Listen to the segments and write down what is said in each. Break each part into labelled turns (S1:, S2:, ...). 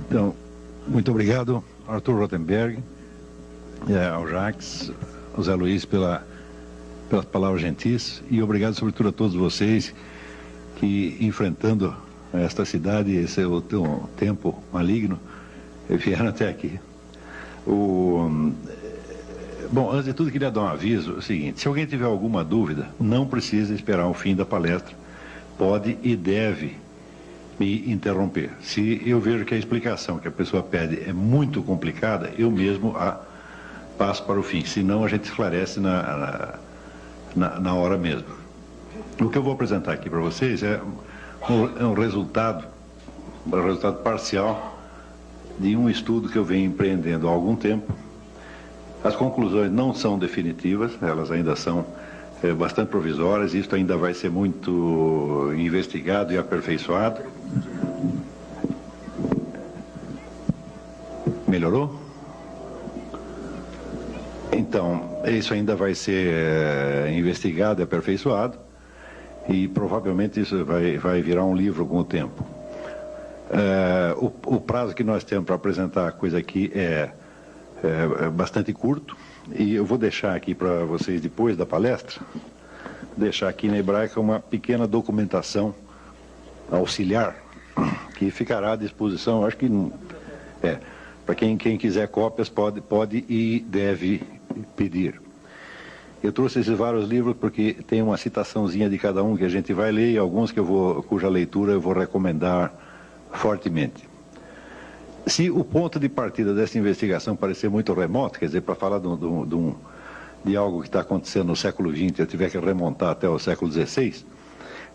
S1: Então, muito obrigado, Arthur Rotenberg, ao Jacques, ao Zé Luiz pelas palavras gentis, e obrigado sobretudo a todos vocês que, enfrentando esta cidade, esse é o tempo maligno, vieram até aqui. Bom, antes de tudo, queria dar um aviso, o seguinte: se alguém tiver alguma dúvida, não precisa esperar o fim da palestra, pode e deve me interromper. Se eu vejo que a explicação que a pessoa pede é muito complicada, eu mesmo a passo para o fim, senão a gente esclarece na hora mesmo. O que eu vou apresentar aqui para vocês é um resultado parcial de um estudo que eu venho empreendendo há algum tempo. As conclusões não são definitivas, elas ainda são bastante provisórias, isso ainda vai ser muito investigado e aperfeiçoado. Melhorou? Então, isso ainda vai ser investigado e aperfeiçoado, e provavelmente isso vai virar um livro com o tempo. O prazo que nós temos para apresentar a coisa aqui é bastante curto, e eu vou deixar aqui para vocês, depois da palestra, deixar aqui na Hebraica uma pequena documentação auxiliar que ficará à disposição. Acho que para quem quiser cópias pode e deve pedir. Eu trouxe esses vários livros porque tem uma citaçãozinha de cada um que a gente vai ler, e alguns cuja leitura eu vou recomendar fortemente. Se o ponto de partida dessa investigação parecer muito remoto, quer dizer, para falar de algo que está acontecendo no século XX, eu tiver que remontar até o século XVI,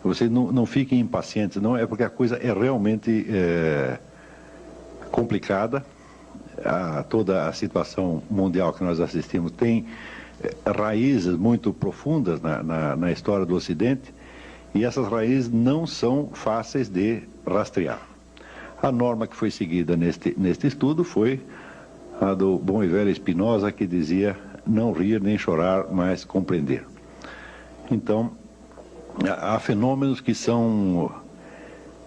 S1: vocês não fiquem impacientes, não, é porque a coisa é realmente complicada. Toda a situação mundial que nós assistimos tem raízes muito profundas na história do Ocidente, e essas raízes não são fáceis de rastrear. A norma que foi seguida neste estudo foi a do bom e velho Spinoza, que dizia: não rir nem chorar, mas compreender. Então, há fenômenos que são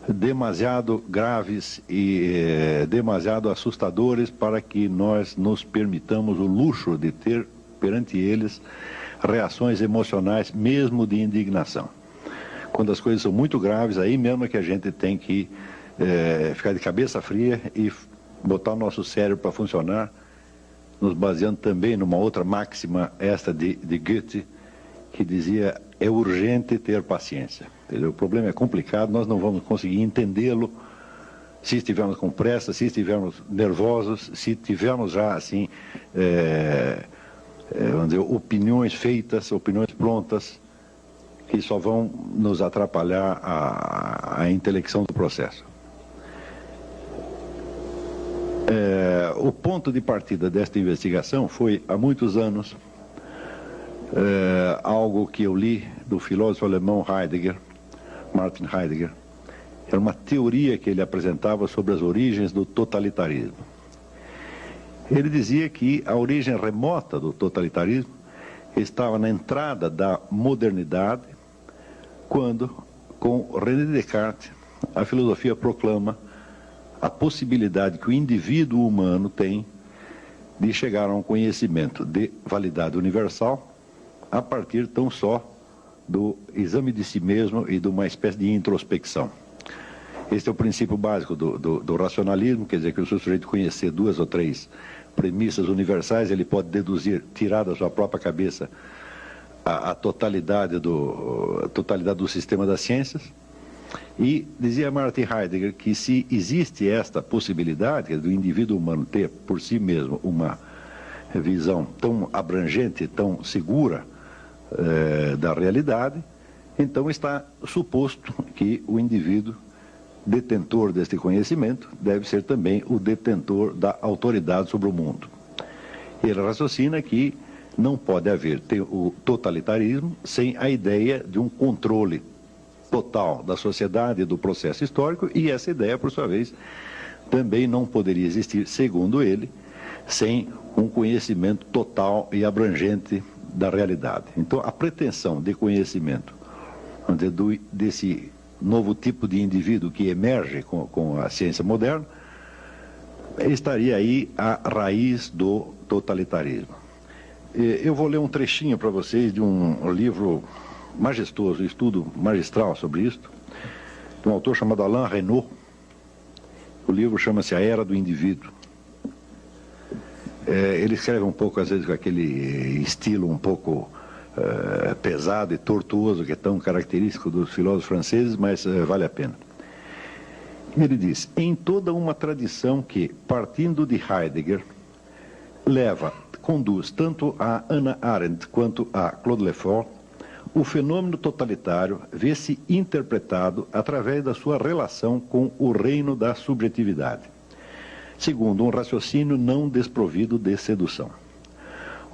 S1: demasiado graves e demasiado assustadores para que nós nos permitamos o luxo de ter perante eles reações emocionais, mesmo de indignação. Quando as coisas são muito graves, aí mesmo é que a gente tem que ficar de cabeça fria e botar o nosso cérebro para funcionar, nos baseando também numa outra máxima, esta de Goethe, que dizia: é urgente ter paciência. Entendeu? O problema é complicado, nós não vamos conseguir entendê-lo se estivermos com pressa, se estivermos nervosos, se tivermos já assim, vamos dizer, opiniões feitas, opiniões prontas, que só vão nos atrapalhar a intelecção do processo. O ponto de partida desta investigação foi, há muitos anos, algo que eu li do filósofo alemão Martin Heidegger. Era uma teoria que ele apresentava sobre as origens do totalitarismo. Ele dizia que a origem remota do totalitarismo estava na entrada da modernidade, quando, com René Descartes, a filosofia proclama a possibilidade que o indivíduo humano tem de chegar a um conhecimento de validade universal a partir tão só do exame de si mesmo e de uma espécie de introspecção. Este é o princípio básico do racionalismo, quer dizer que se o sujeito conhecer duas ou três premissas universais, ele pode deduzir, tirar da sua própria cabeça a totalidade do sistema das ciências. E dizia Martin Heidegger que se existe esta possibilidade do indivíduo humano ter por si mesmo uma visão tão abrangente, tão segura da realidade, então está suposto que o indivíduo detentor deste conhecimento deve ser também o detentor da autoridade sobre o mundo. Ele raciocina que não pode haver o totalitarismo sem a ideia de um controle total da sociedade e do processo histórico, e essa ideia, por sua vez, também não poderia existir, segundo ele, sem um conhecimento total e abrangente da realidade. Então, a pretensão de conhecimento, vamos dizer, desse novo tipo de indivíduo que emerge com a ciência moderna, estaria aí a raiz do totalitarismo. Eu vou ler um trechinho para vocês de um livro majestoso, um estudo magistral sobre isso, de um autor chamado Alain Renaud. O livro chama-se A Era do Indivíduo. Ele escreve um pouco, às vezes, com aquele estilo um pouco pesado e tortuoso, que é tão característico dos filósofos franceses, mas vale a pena. Ele diz: em toda uma tradição que, partindo de Heidegger, conduz tanto a Hannah Arendt quanto a Claude Lefort, o fenômeno totalitário vê-se interpretado através da sua relação com o reino da subjetividade, segundo um raciocínio não desprovido de sedução.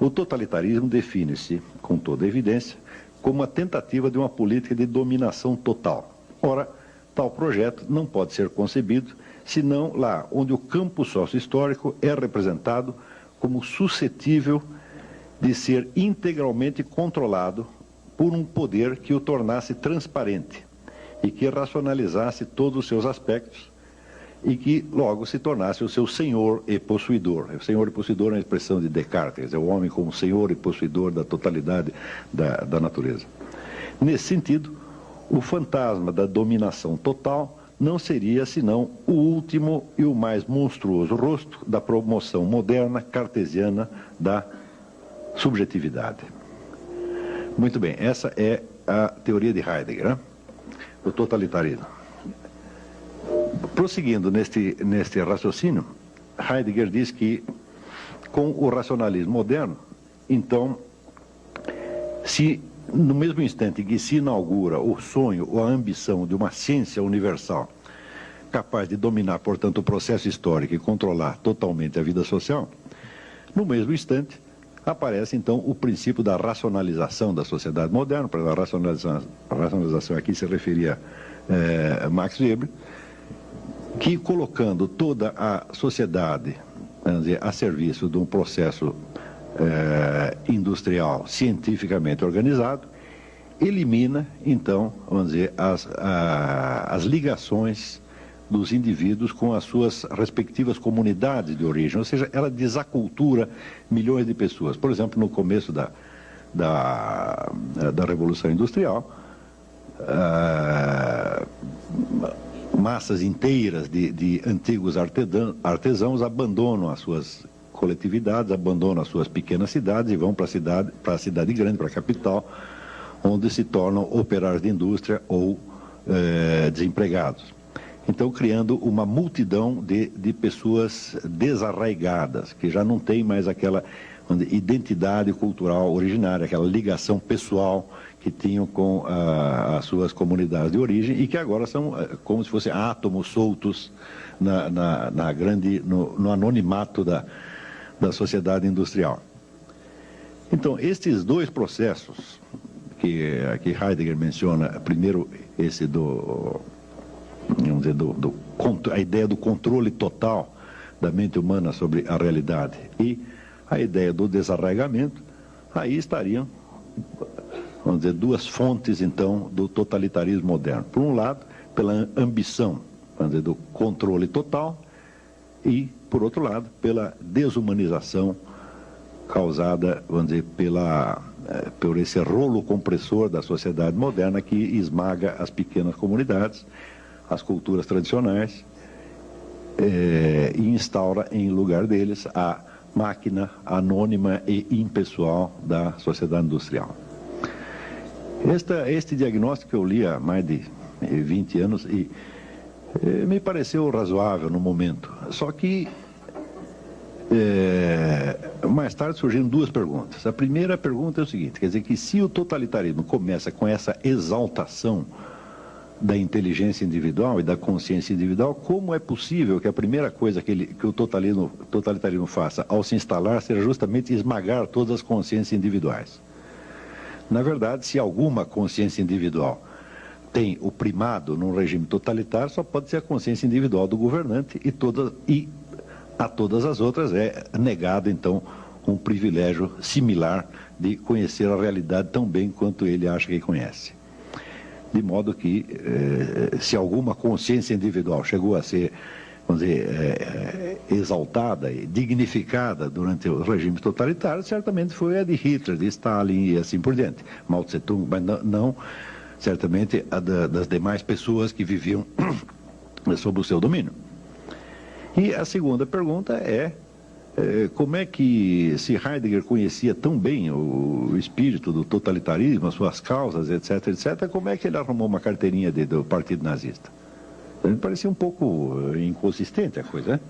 S1: O totalitarismo define-se, com toda evidência, como a tentativa de uma política de dominação total. Ora, tal projeto não pode ser concebido senão lá onde o campo sócio-histórico é representado como suscetível de ser integralmente controlado por um poder que o tornasse transparente e que racionalizasse todos os seus aspectos e que logo se tornasse o seu senhor e possuidor. O senhor e possuidor é uma expressão de Descartes, é o homem como senhor e possuidor da totalidade da natureza. Nesse sentido, o fantasma da dominação total não seria senão o último e o mais monstruoso rosto da promoção moderna cartesiana da subjetividade. Muito bem, essa é a teoria de Heidegger, né? O totalitarismo. Prosseguindo neste raciocínio, Heidegger diz que, com o racionalismo moderno, então, se no mesmo instante que se inaugura o sonho ou a ambição de uma ciência universal capaz de dominar, portanto, o processo histórico e controlar totalmente a vida social, no mesmo instante aparece, então, o princípio da racionalização da sociedade moderna. Para a racionalização aqui se referia a Max Weber, que, colocando toda a sociedade, vamos dizer, a serviço de um processo industrial cientificamente organizado, elimina, então, vamos dizer, as ligações dos indivíduos com as suas respectivas comunidades de origem, ou seja, ela desacultura milhões de pessoas. Por exemplo, no começo da Revolução Industrial, massas inteiras de antigos artesãos abandonam as suas coletividades, abandonam as suas pequenas cidades e vão para a cidade grande, para a capital, onde se tornam operários de indústria ou desempregados. Então, criando uma multidão de pessoas desarraigadas, que já não tem mais aquela identidade cultural originária, aquela ligação pessoal que tinham com as suas comunidades de origem e que agora são como se fossem átomos soltos no anonimato da sociedade industrial. Então, estes dois processos que Heidegger menciona, primeiro esse a ideia do controle total da mente humana sobre a realidade e a ideia do desarraigamento, aí estariam, vamos dizer, duas fontes, então, do totalitarismo moderno. Por um lado, pela ambição, vamos dizer, do controle total e, por outro lado, pela desumanização causada, vamos dizer, por esse rolo compressor da sociedade moderna que esmaga as pequenas comunidades, as culturas tradicionais, e instaura em lugar deles a máquina anônima e impessoal da sociedade industrial. Este diagnóstico eu li há mais de 20 anos e me pareceu razoável no momento. Só que mais tarde surgiram duas perguntas. A primeira pergunta é o seguinte, quer dizer que se o totalitarismo começa com essa exaltação da inteligência individual e da consciência individual, como é possível que a primeira coisa que o totalitarismo faça ao se instalar seja justamente esmagar todas as consciências individuais? Na verdade, se alguma consciência individual tem o primado num regime totalitário, só pode ser a consciência individual do governante e a todas as outras é negado, então, um privilégio similar de conhecer a realidade tão bem quanto ele acha que conhece. De modo que, se alguma consciência individual chegou a ser vamos dizer, exaltada e dignificada durante os regimes totalitários, certamente foi a de Hitler, de Stalin e assim por diante. Mao Tse-tung, mas não certamente a das demais pessoas que viviam sob o seu domínio. E a segunda pergunta é, como é que, se Heidegger conhecia tão bem o espírito do totalitarismo, as suas causas, etc., como é que ele arrumou uma carteirinha do Partido Nazista? Me parecia um pouco inconsistente a coisa, né?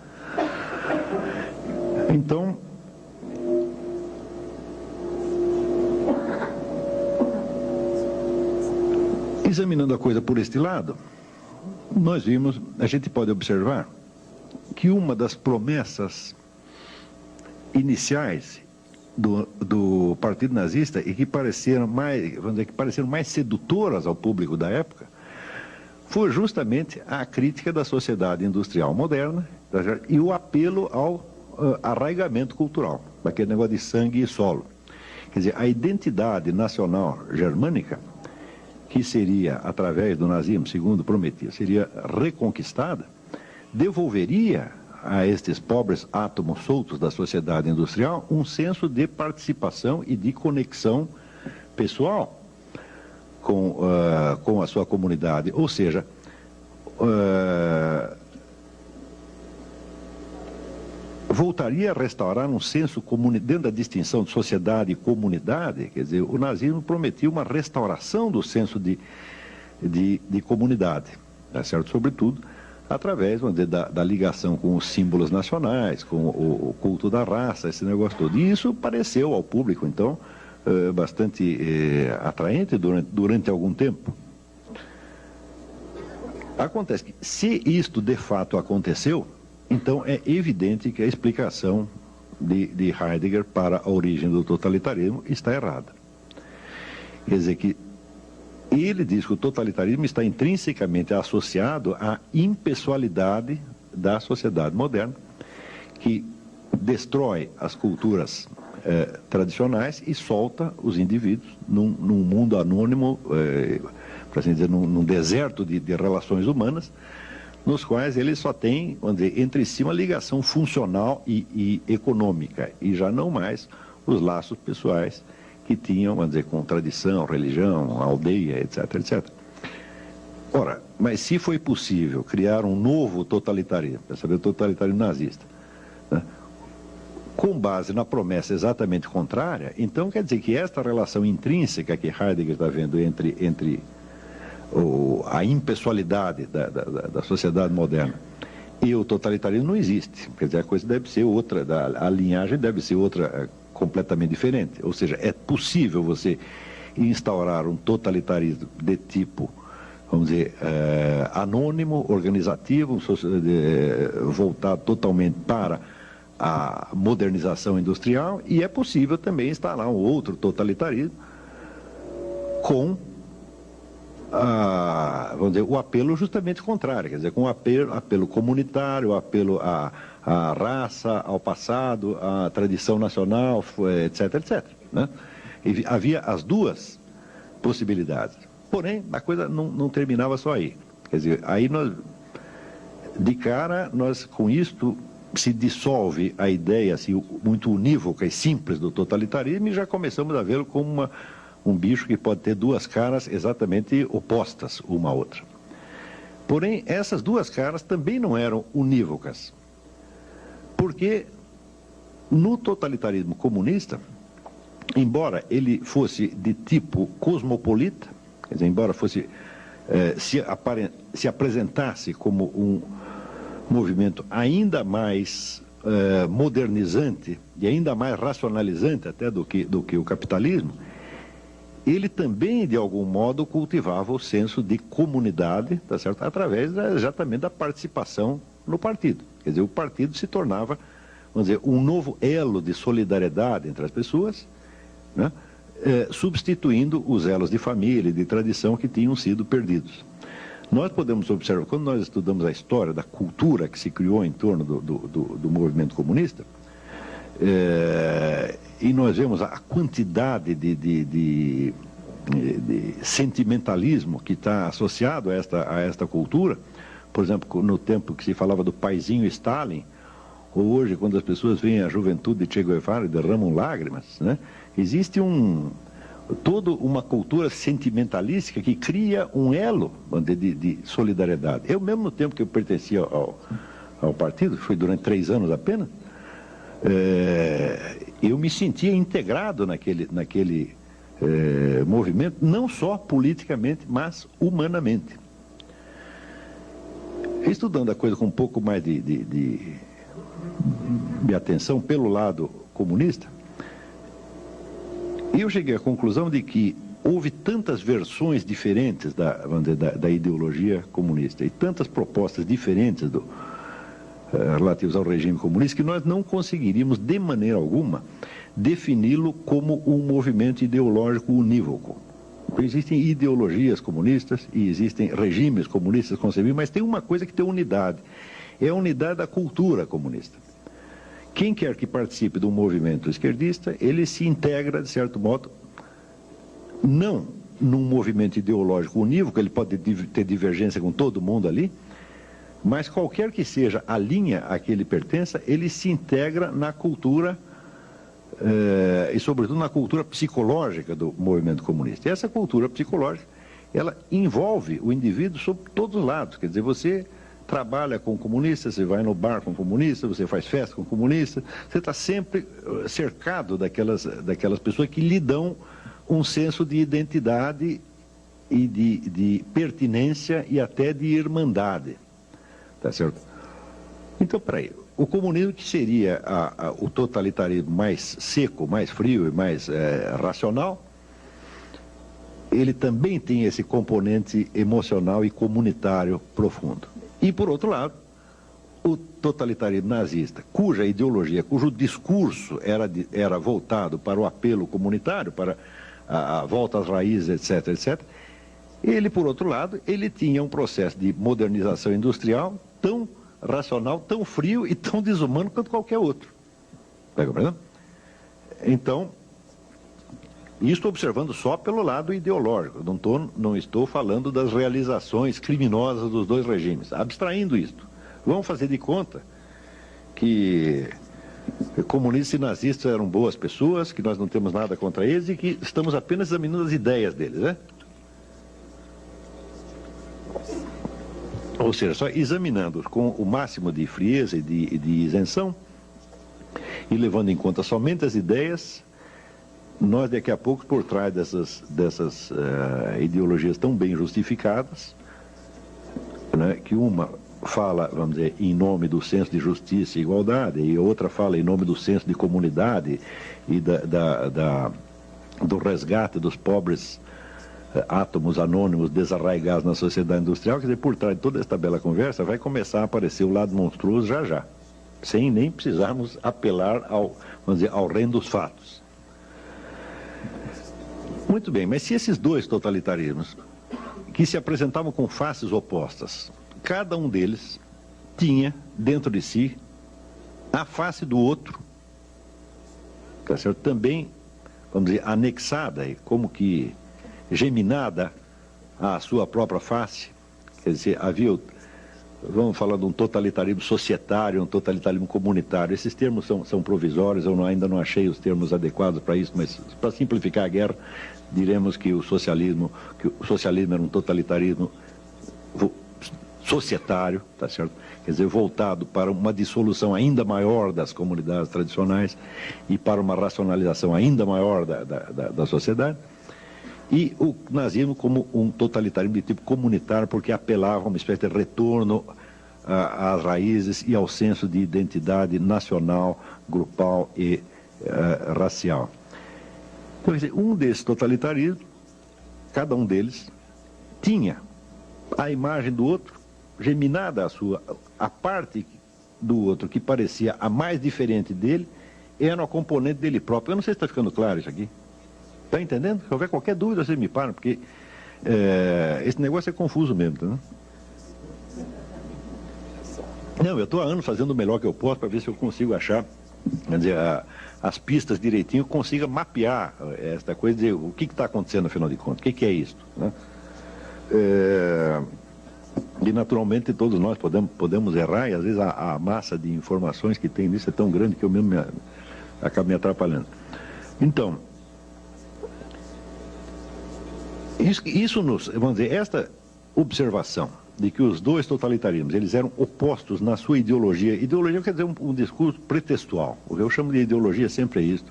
S1: Então, examinando a coisa por este lado, a gente pode observar que uma das promessas iniciais do Partido Nazista e que pareceram mais sedutoras ao público da época foi justamente a crítica da sociedade industrial moderna e o apelo ao arraigamento cultural, daquele negócio de sangue e solo. Quer dizer, a identidade nacional germânica, que seria, através do nazismo, segundo prometia, seria reconquistada, devolveria a estes pobres átomos soltos da sociedade industrial um senso de participação e de conexão pessoal com a sua comunidade. Ou seja, voltaria a restaurar um senso dentro da distinção de sociedade e comunidade. Quer dizer, o nazismo prometia uma restauração do senso de comunidade, tá certo? Sobretudo através, vamos dizer, da ligação com os símbolos nacionais, com o culto da raça, esse negócio todo. E isso pareceu ao público, então, bastante atraente durante algum tempo. Acontece que, se isto de fato aconteceu, então é evidente que a explicação de Heidegger para a origem do totalitarismo está errada. Quer dizer que ele diz que o totalitarismo está intrinsecamente associado à impessoalidade da sociedade moderna, que destrói as culturas tradicionais e solta os indivíduos num mundo anônimo, para assim dizer, num deserto de relações humanas, nos quais ele só tem, vamos dizer, entre si uma ligação funcional e econômica, e já não mais os laços pessoais que tinham, vamos dizer, com tradição, religião, aldeia, etc. Ora, mas se foi possível criar um novo totalitarismo, para saber, o totalitarismo nazista, né, com base na promessa exatamente contrária, então quer dizer que esta relação intrínseca que Heidegger está vendo entre a impessoalidade da sociedade moderna e o totalitarismo não existe. Quer dizer, a coisa deve ser outra, a linhagem deve ser outra, completamente diferente. Ou seja, é possível você instaurar um totalitarismo de tipo, vamos dizer, anônimo, organizativo, voltado totalmente para a modernização industrial, e é possível também instalar um outro totalitarismo com vamos dizer, o apelo justamente contrário, quer dizer, com o apelo comunitário, o apelo à raça, ao passado, à tradição nacional, etc. Né? E havia as duas possibilidades. Porém, a coisa não terminava só aí. Quer dizer, aí de cara, com isto se dissolve a ideia assim, muito unívoca e simples do totalitarismo e já começamos a vê-lo como um bicho que pode ter duas caras exatamente opostas uma à outra. Porém, essas duas caras também não eram unívocas, porque no totalitarismo comunista, embora ele fosse de tipo cosmopolita, quer dizer, embora fosse se apresentasse como um movimento ainda mais modernizante e ainda mais racionalizante até do que o capitalismo, ele também, de algum modo, cultivava o senso de comunidade, tá certo? Através exatamente da participação no partido. Quer dizer, o partido se tornava, vamos dizer, um novo elo de solidariedade entre as pessoas, né? Substituindo os elos de família e de tradição que tinham sido perdidos. Nós podemos observar, quando nós estudamos a história da cultura que se criou em torno do movimento comunista, e nós vemos a quantidade de sentimentalismo que está associado a esta cultura, por exemplo, no tempo que se falava do paizinho Stalin, ou hoje, quando as pessoas veem a juventude de Che Guevara e derramam lágrimas, né? Existe toda uma cultura sentimentalística que cria um elo de solidariedade. Eu mesmo, no tempo que eu pertencia ao partido, foi durante 3 anos apenas, eu me sentia integrado naquele movimento, não só politicamente, mas humanamente. Estudando a coisa com um pouco mais de atenção pelo lado comunista, eu cheguei à conclusão de que houve tantas versões diferentes da ideologia comunista e tantas propostas diferentes relativas ao regime comunista que nós não conseguiríamos, de maneira alguma, defini-lo como um movimento ideológico unívoco. Existem ideologias comunistas e existem regimes comunistas concebíveis, mas tem uma coisa que tem unidade. É a unidade da cultura comunista. Quem quer que participe de um movimento esquerdista, ele se integra, de certo modo, não num movimento ideológico unívoco, ele pode ter divergência com todo mundo ali, mas qualquer que seja a linha a que ele pertença, ele se integra na cultura e, sobretudo, na cultura psicológica do movimento comunista. E essa cultura psicológica, ela envolve o indivíduo sob todos os lados. Quer dizer, você trabalha com comunistas, você vai no bar com comunistas, você faz festa com comunistas, você está sempre cercado daquelas pessoas que lhe dão um senso de identidade e de pertinência e até de irmandade. Tá certo? Então, peraí, o comunismo, que seria o totalitarismo mais seco, mais frio e mais racional, ele também tem esse componente emocional e comunitário profundo. E, por outro lado, o totalitarismo nazista, cuja ideologia, cujo discurso era voltado para o apelo comunitário, para a volta às raízes, etc., etc., ele, por outro lado, ele tinha um processo de modernização industrial tão racional, tão frio e tão desumano quanto qualquer outro. Está compreendendo? Então, isso observando só pelo lado ideológico, não estou falando das realizações criminosas dos dois regimes, abstraindo isto. Vamos fazer de conta que comunistas e nazistas eram boas pessoas, que nós não temos nada contra eles e que estamos apenas examinando as ideias deles, né? Ou seja, só examinando com o máximo de frieza e de isenção e levando em conta somente as ideias, nós daqui a pouco, por trás dessas ideologias tão bem justificadas, né, que uma fala, vamos dizer, em nome do senso de justiça e igualdade, e outra fala em nome do senso de comunidade e do resgate dos pobres átomos anônimos desarraigados na sociedade industrial. Quer dizer, por trás de toda esta bela conversa vai começar a aparecer o lado monstruoso já, sem nem precisarmos apelar ao reino dos fatos. Muito bem, mas se esses dois totalitarismos, que se apresentavam com faces opostas, cada um deles tinha dentro de si a face do outro, tá certo? Também, vamos dizer, anexada e como que geminada à sua própria face. Quer dizer, vamos falar de um totalitarismo societário, um totalitarismo comunitário. Esses termos são provisórios, eu ainda não achei os termos adequados para isso, mas para simplificar a guerra, diremos que o socialismo era um totalitarismo societário, tá certo? Quer dizer, voltado para uma dissolução ainda maior das comunidades tradicionais e para uma racionalização ainda maior da sociedade. E o nazismo como um totalitarismo de tipo comunitário, porque apelava a uma espécie de retorno às raízes e ao senso de identidade nacional, grupal e racial. Então, quer dizer, um desses totalitarismos, cada um deles, tinha a imagem do outro geminada a parte do outro que parecia a mais diferente dele, era o componente dele próprio. Eu não sei se está ficando claro isso aqui. Está entendendo? Se houver qualquer dúvida, vocês me param, porque esse negócio é confuso mesmo, tá, né? Não, eu estou há anos fazendo o melhor que eu posso para ver se eu consigo achar, quer dizer, as pistas direitinho, consiga mapear esta coisa, dizer o que está acontecendo, afinal de contas, o que é isso, né? E, naturalmente, todos nós podemos errar, e às vezes a massa de informações que tem nisso é tão grande que eu mesmo acabo me atrapalhando. Então, vamos dizer, esta observação de que os dois totalitarismos, eles eram opostos na sua ideologia. Ideologia quer dizer um discurso pretextual. O que eu chamo de ideologia sempre é isto,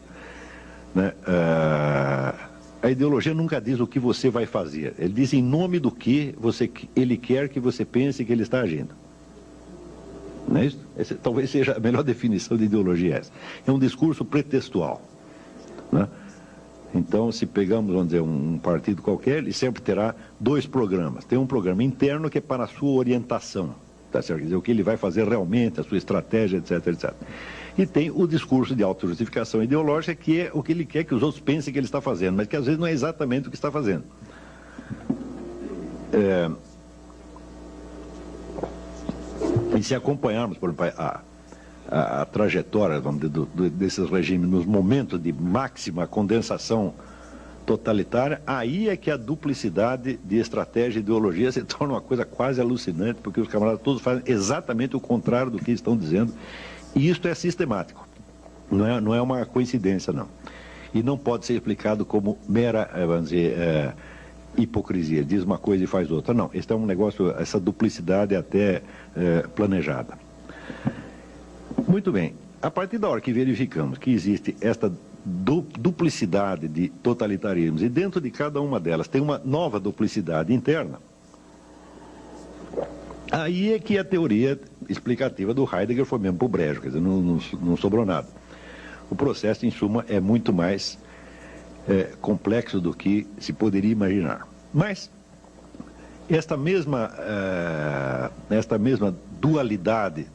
S1: né? A ideologia nunca diz o que você vai fazer. Ele diz em nome do que ele quer que você pense que ele está agindo. Não é isso? Talvez seja a melhor definição de ideologia essa. É um discurso pretextual, né? Então, se pegamos, vamos dizer, um partido qualquer, ele sempre terá dois programas. Tem um programa interno que é para a sua orientação, tá certo? Quer dizer, o que ele vai fazer realmente, a sua estratégia, etc, etc. E tem o discurso de autojustificação ideológica, que é o que ele quer que os outros pensem que ele está fazendo, mas que às vezes não é exatamente o que está fazendo. E se acompanharmos, por exemplo, a trajetória, vamos dizer, desses regimes nos momentos de máxima condensação totalitária, aí é que a duplicidade de estratégia e ideologia se torna uma coisa quase alucinante, porque os camaradas todos fazem exatamente o contrário do que estão dizendo, e isto é sistemático, não é uma coincidência, não. E não pode ser explicado como mera, vamos dizer, hipocrisia, diz uma coisa e faz outra. Não, este é um negócio, essa duplicidade é até planejada. Muito bem, a partir da hora que verificamos que existe esta duplicidade de totalitarismos, e dentro de cada uma delas tem uma nova duplicidade interna, aí é que a teoria explicativa do Heidegger foi mesmo para o brejo, quer dizer, não sobrou nada. O processo, em suma, é muito mais complexo do que se poderia imaginar. Mas esta mesma dualidade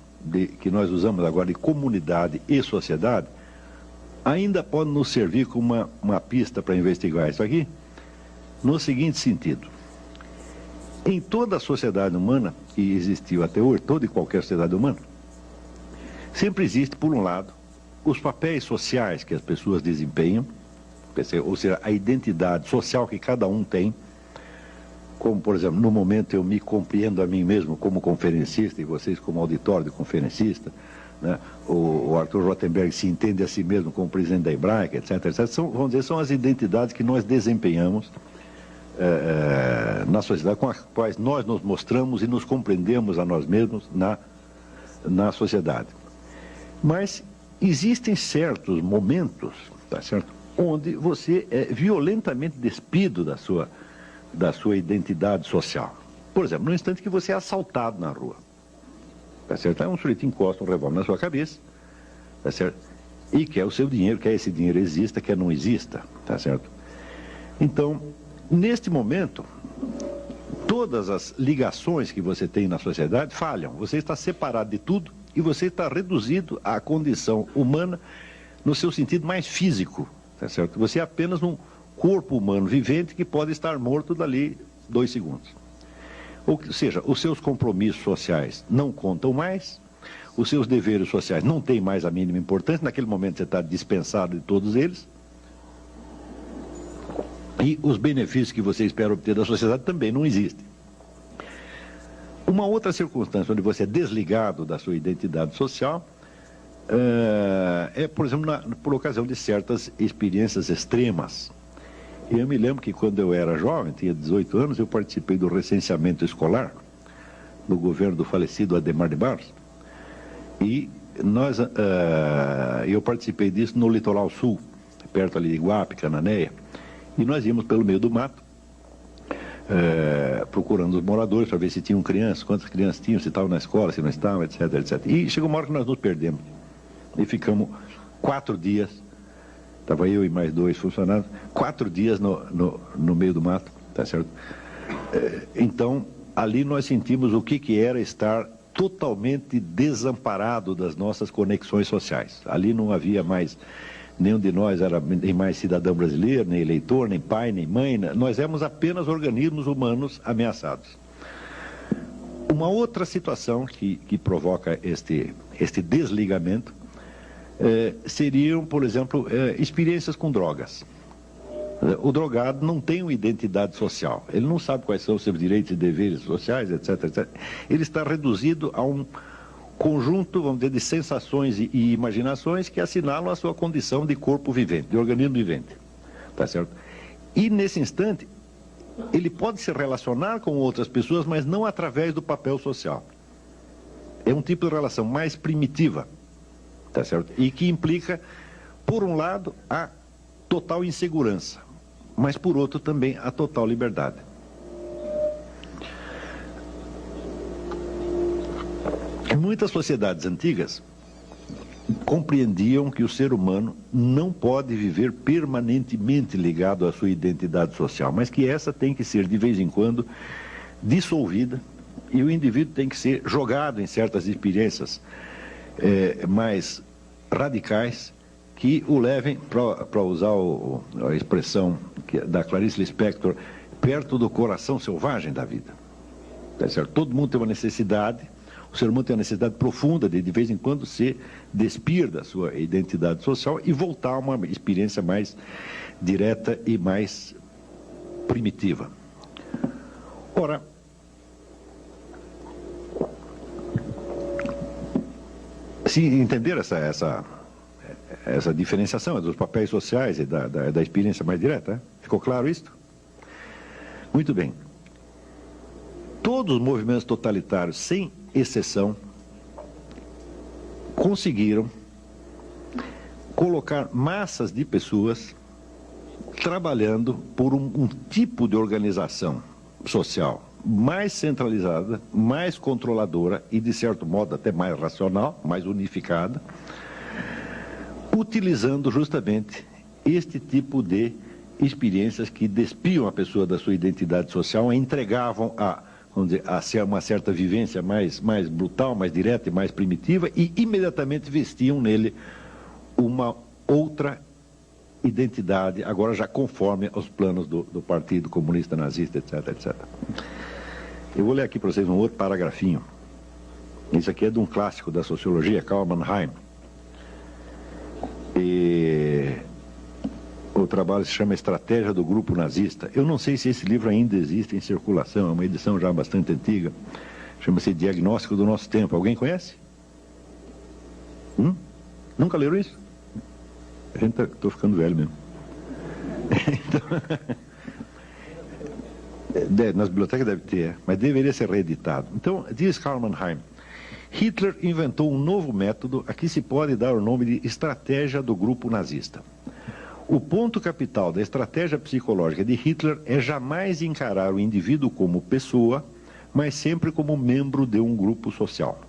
S1: que nós usamos agora de comunidade e sociedade, ainda pode nos servir como uma pista para investigar isso aqui, no seguinte sentido. Em toda a sociedade humana, que existiu até hoje, toda e qualquer sociedade humana, sempre existe, por um lado, os papéis sociais que as pessoas desempenham, ou seja, a identidade social que cada um tem, como, por exemplo, no momento eu me compreendo a mim mesmo como conferencista e vocês como auditório de conferencista, né? O Arthur Rothenberg se entende a si mesmo como presidente da Hebraica, etc, etc. Vamos dizer, são as identidades que nós desempenhamos na sociedade, com as quais nós nos mostramos e nos compreendemos a nós mesmos na sociedade. Mas existem certos momentos, tá certo, onde você é violentamente despido da sua identidade social. Por exemplo, no instante que você é assaltado na rua, tá certo? Aí um sujeito encosta um revólver na sua cabeça, tá certo? E quer o seu dinheiro, quer esse dinheiro exista, quer não exista, tá certo? Então, neste momento, todas as ligações que você tem na sociedade falham. Você está separado de tudo e você está reduzido à condição humana no seu sentido mais físico, tá certo? Você é apenas um corpo humano vivente que pode estar morto dali 2 segundos. Ou seja, os seus compromissos sociais não contam mais, os seus deveres sociais não têm mais a mínima importância, naquele momento você está dispensado de todos eles, e os benefícios que você espera obter da sociedade também não existem. Uma outra circunstância onde você é desligado da sua identidade social por exemplo, por ocasião de certas experiências extremas. Eu me lembro que quando eu era jovem, tinha 18 anos, eu participei do recenseamento escolar no governo do falecido Adhemar de Barros. E eu participei disso no litoral sul, perto ali de Iguape, Cananéia. E nós íamos pelo meio do mato, procurando os moradores para ver se tinham crianças, quantas crianças tinham, se estavam na escola, se não estavam, etc, etc. E chegou uma hora que nós nos perdemos. E ficamos 4 dias, estava eu e mais 2 funcionários, 4 dias no meio do mato, tá certo? Então, ali nós sentimos o que era estar totalmente desamparado das nossas conexões sociais. Ali não havia mais, nenhum de nós era nem mais cidadão brasileiro, nem eleitor, nem pai, nem mãe, nós éramos apenas organismos humanos ameaçados. Uma outra situação que provoca este desligamento seriam, por exemplo, experiências com drogas. O drogado não tem uma identidade social, ele não sabe quais são os seus direitos e deveres sociais, etc, etc. Ele está reduzido a um conjunto, vamos dizer, de sensações e imaginações que assinalam a sua condição de corpo vivente, de organismo vivente, tá certo? E nesse instante, ele pode se relacionar com outras pessoas, mas não através do papel social. É um tipo de relação mais primitiva, tá certo? E que implica, por um lado, a total insegurança, mas por outro também a total liberdade. Muitas sociedades antigas compreendiam que o ser humano não pode viver permanentemente ligado à sua identidade social, mas que essa tem que ser, de vez em quando, dissolvida e o indivíduo tem que ser jogado em certas experiências mais radicais que o levem, para usar a expressão da Clarice Lispector, perto do coração selvagem da vida. Tá certo? Todo mundo tem uma necessidade, o ser humano tem uma necessidade profunda de vez em quando, se despir da sua identidade social e voltar a uma experiência mais direta e mais primitiva. Ora, se entender essa diferenciação dos papéis sociais e da experiência mais direta, ficou claro isso? Muito bem. Todos os movimentos totalitários, sem exceção, conseguiram colocar massas de pessoas trabalhando por um tipo de organização social mais centralizada, mais controladora e, de certo modo, até mais racional, mais unificada, utilizando justamente este tipo de experiências que despiam a pessoa da sua identidade social e entregavam vamos dizer, a uma certa vivência mais brutal, mais direta e mais primitiva, e imediatamente vestiam nele uma outra identidade, agora já conforme aos planos do Partido Comunista Nazista, etc, etc. Eu vou ler aqui para vocês um outro paragrafinho. Isso aqui é de um clássico da sociologia, Karl Mannheim. E o trabalho se chama Estratégia do Grupo Nazista. Eu não sei se esse livro ainda existe em circulação, é uma edição já bastante antiga. Chama-se Diagnóstico do Nosso Tempo. Alguém conhece? Nunca leram isso? A gente estou ficando velho mesmo. Então, nas bibliotecas deve ter, mas deveria ser reeditado. Então, diz Karl Mannheim, Hitler inventou um novo método a que se pode dar o nome de estratégia do grupo nazista. O ponto capital da estratégia psicológica de Hitler é jamais encarar o indivíduo como pessoa, mas sempre como membro de um grupo social.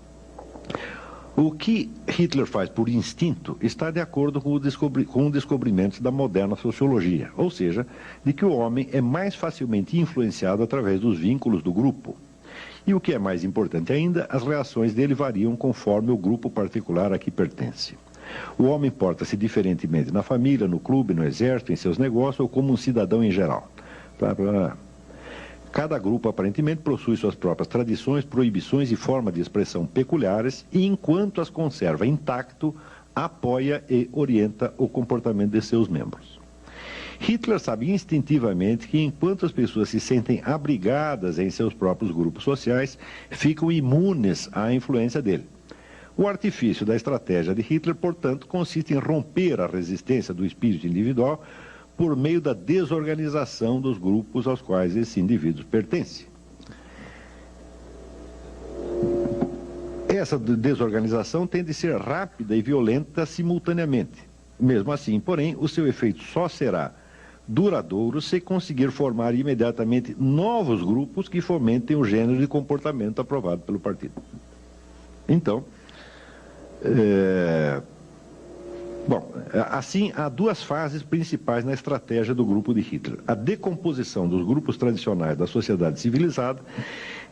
S1: O que Hitler faz por instinto está de acordo com o descobrimento da moderna sociologia, ou seja, de que o homem é mais facilmente influenciado através dos vínculos do grupo. E o que é mais importante ainda, as reações dele variam conforme o grupo particular a que pertence. O homem porta-se diferentemente na família, no clube, no exército, em seus negócios ou como um cidadão em geral. Cada grupo aparentemente possui suas próprias tradições, proibições e formas de expressão peculiares e, enquanto as conserva intacto, apoia e orienta o comportamento de seus membros. Hitler sabe instintivamente que, enquanto as pessoas se sentem abrigadas em seus próprios grupos sociais, ficam imunes à influência dele. O artifício da estratégia de Hitler, portanto, consiste em romper a resistência do espírito individual por meio da desorganização dos grupos aos quais esses indivíduos pertencem. Essa desorganização tem de ser rápida e violenta simultaneamente. Mesmo assim, porém, o seu efeito só será duradouro se conseguir formar imediatamente novos grupos que fomentem o gênero de comportamento aprovado pelo partido. Então, assim, há duas fases principais na estratégia do grupo de Hitler: a decomposição dos grupos tradicionais da sociedade civilizada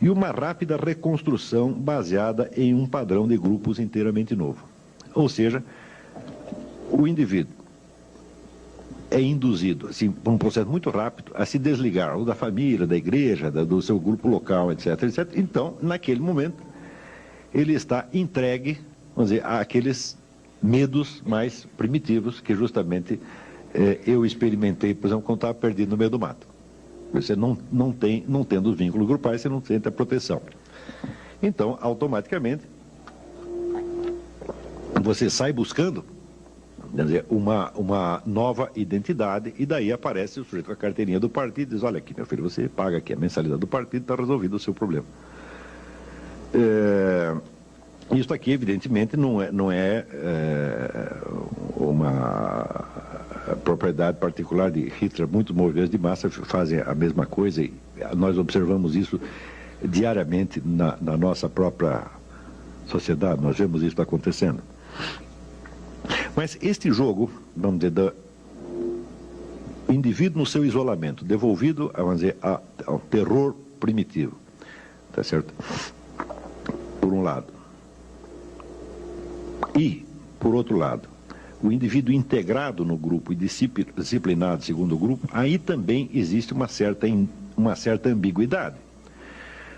S1: e uma rápida reconstrução baseada em um padrão de grupos inteiramente novo. Ou seja, o indivíduo é induzido, assim, por um processo muito rápido, a se desligar ou da família, da igreja, do seu grupo local, etc, etc. Então, naquele momento, ele está entregue, vamos dizer, àqueles medos mais primitivos que justamente eu experimentei, por exemplo, quando estava perdido no meio do mato. Você não tendo os vínculos grupais, você não sente a proteção. Então, automaticamente, você sai buscando, quer dizer, uma nova identidade, e daí aparece o sujeito com a carteirinha do partido e diz: olha aqui, meu filho, você paga aqui a mensalidade do partido, está resolvido o seu problema. Isso aqui, evidentemente, não é uma propriedade particular de Hitler. Muitos movimentos de massa fazem a mesma coisa, e nós observamos isso diariamente na nossa própria sociedade, nós vemos isso acontecendo. Mas este jogo, vamos dizer, do indivíduo no seu isolamento, devolvido, vamos dizer, ao terror primitivo, tá certo? Por um lado. E, por outro lado, o indivíduo integrado no grupo e disciplinado segundo o grupo, aí também existe uma certa ambiguidade.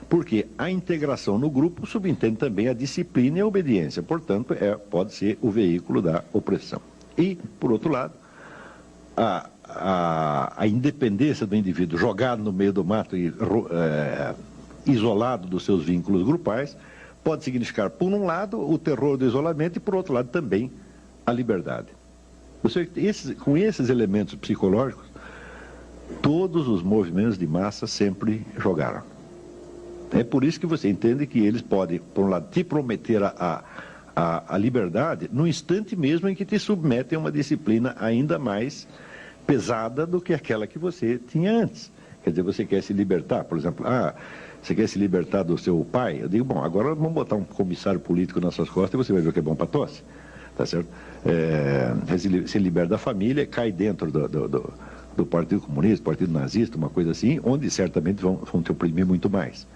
S1: Porque a integração no grupo subentende também a disciplina e a obediência, portanto, pode ser o veículo da opressão. E, por outro lado, a independência do indivíduo jogado no meio do mato e isolado dos seus vínculos grupais, pode significar, por um lado, o terror do isolamento e, por outro lado, também a liberdade. Com esses elementos psicológicos, todos os movimentos de massa sempre jogaram. É por isso que você entende que eles podem, por um lado, te prometer a liberdade no instante mesmo em que te submetem a uma disciplina ainda mais pesada do que aquela que você tinha antes. Quer dizer, você quer se libertar, por exemplo, você quer se libertar do seu pai? Eu digo, bom, agora vamos botar um comissário político nas suas costas e você vai ver o que é bom para tosse, tá certo? Se liberta da família, cai dentro do Partido Comunista, Partido Nazista, uma coisa assim, onde certamente vão te oprimir muito mais.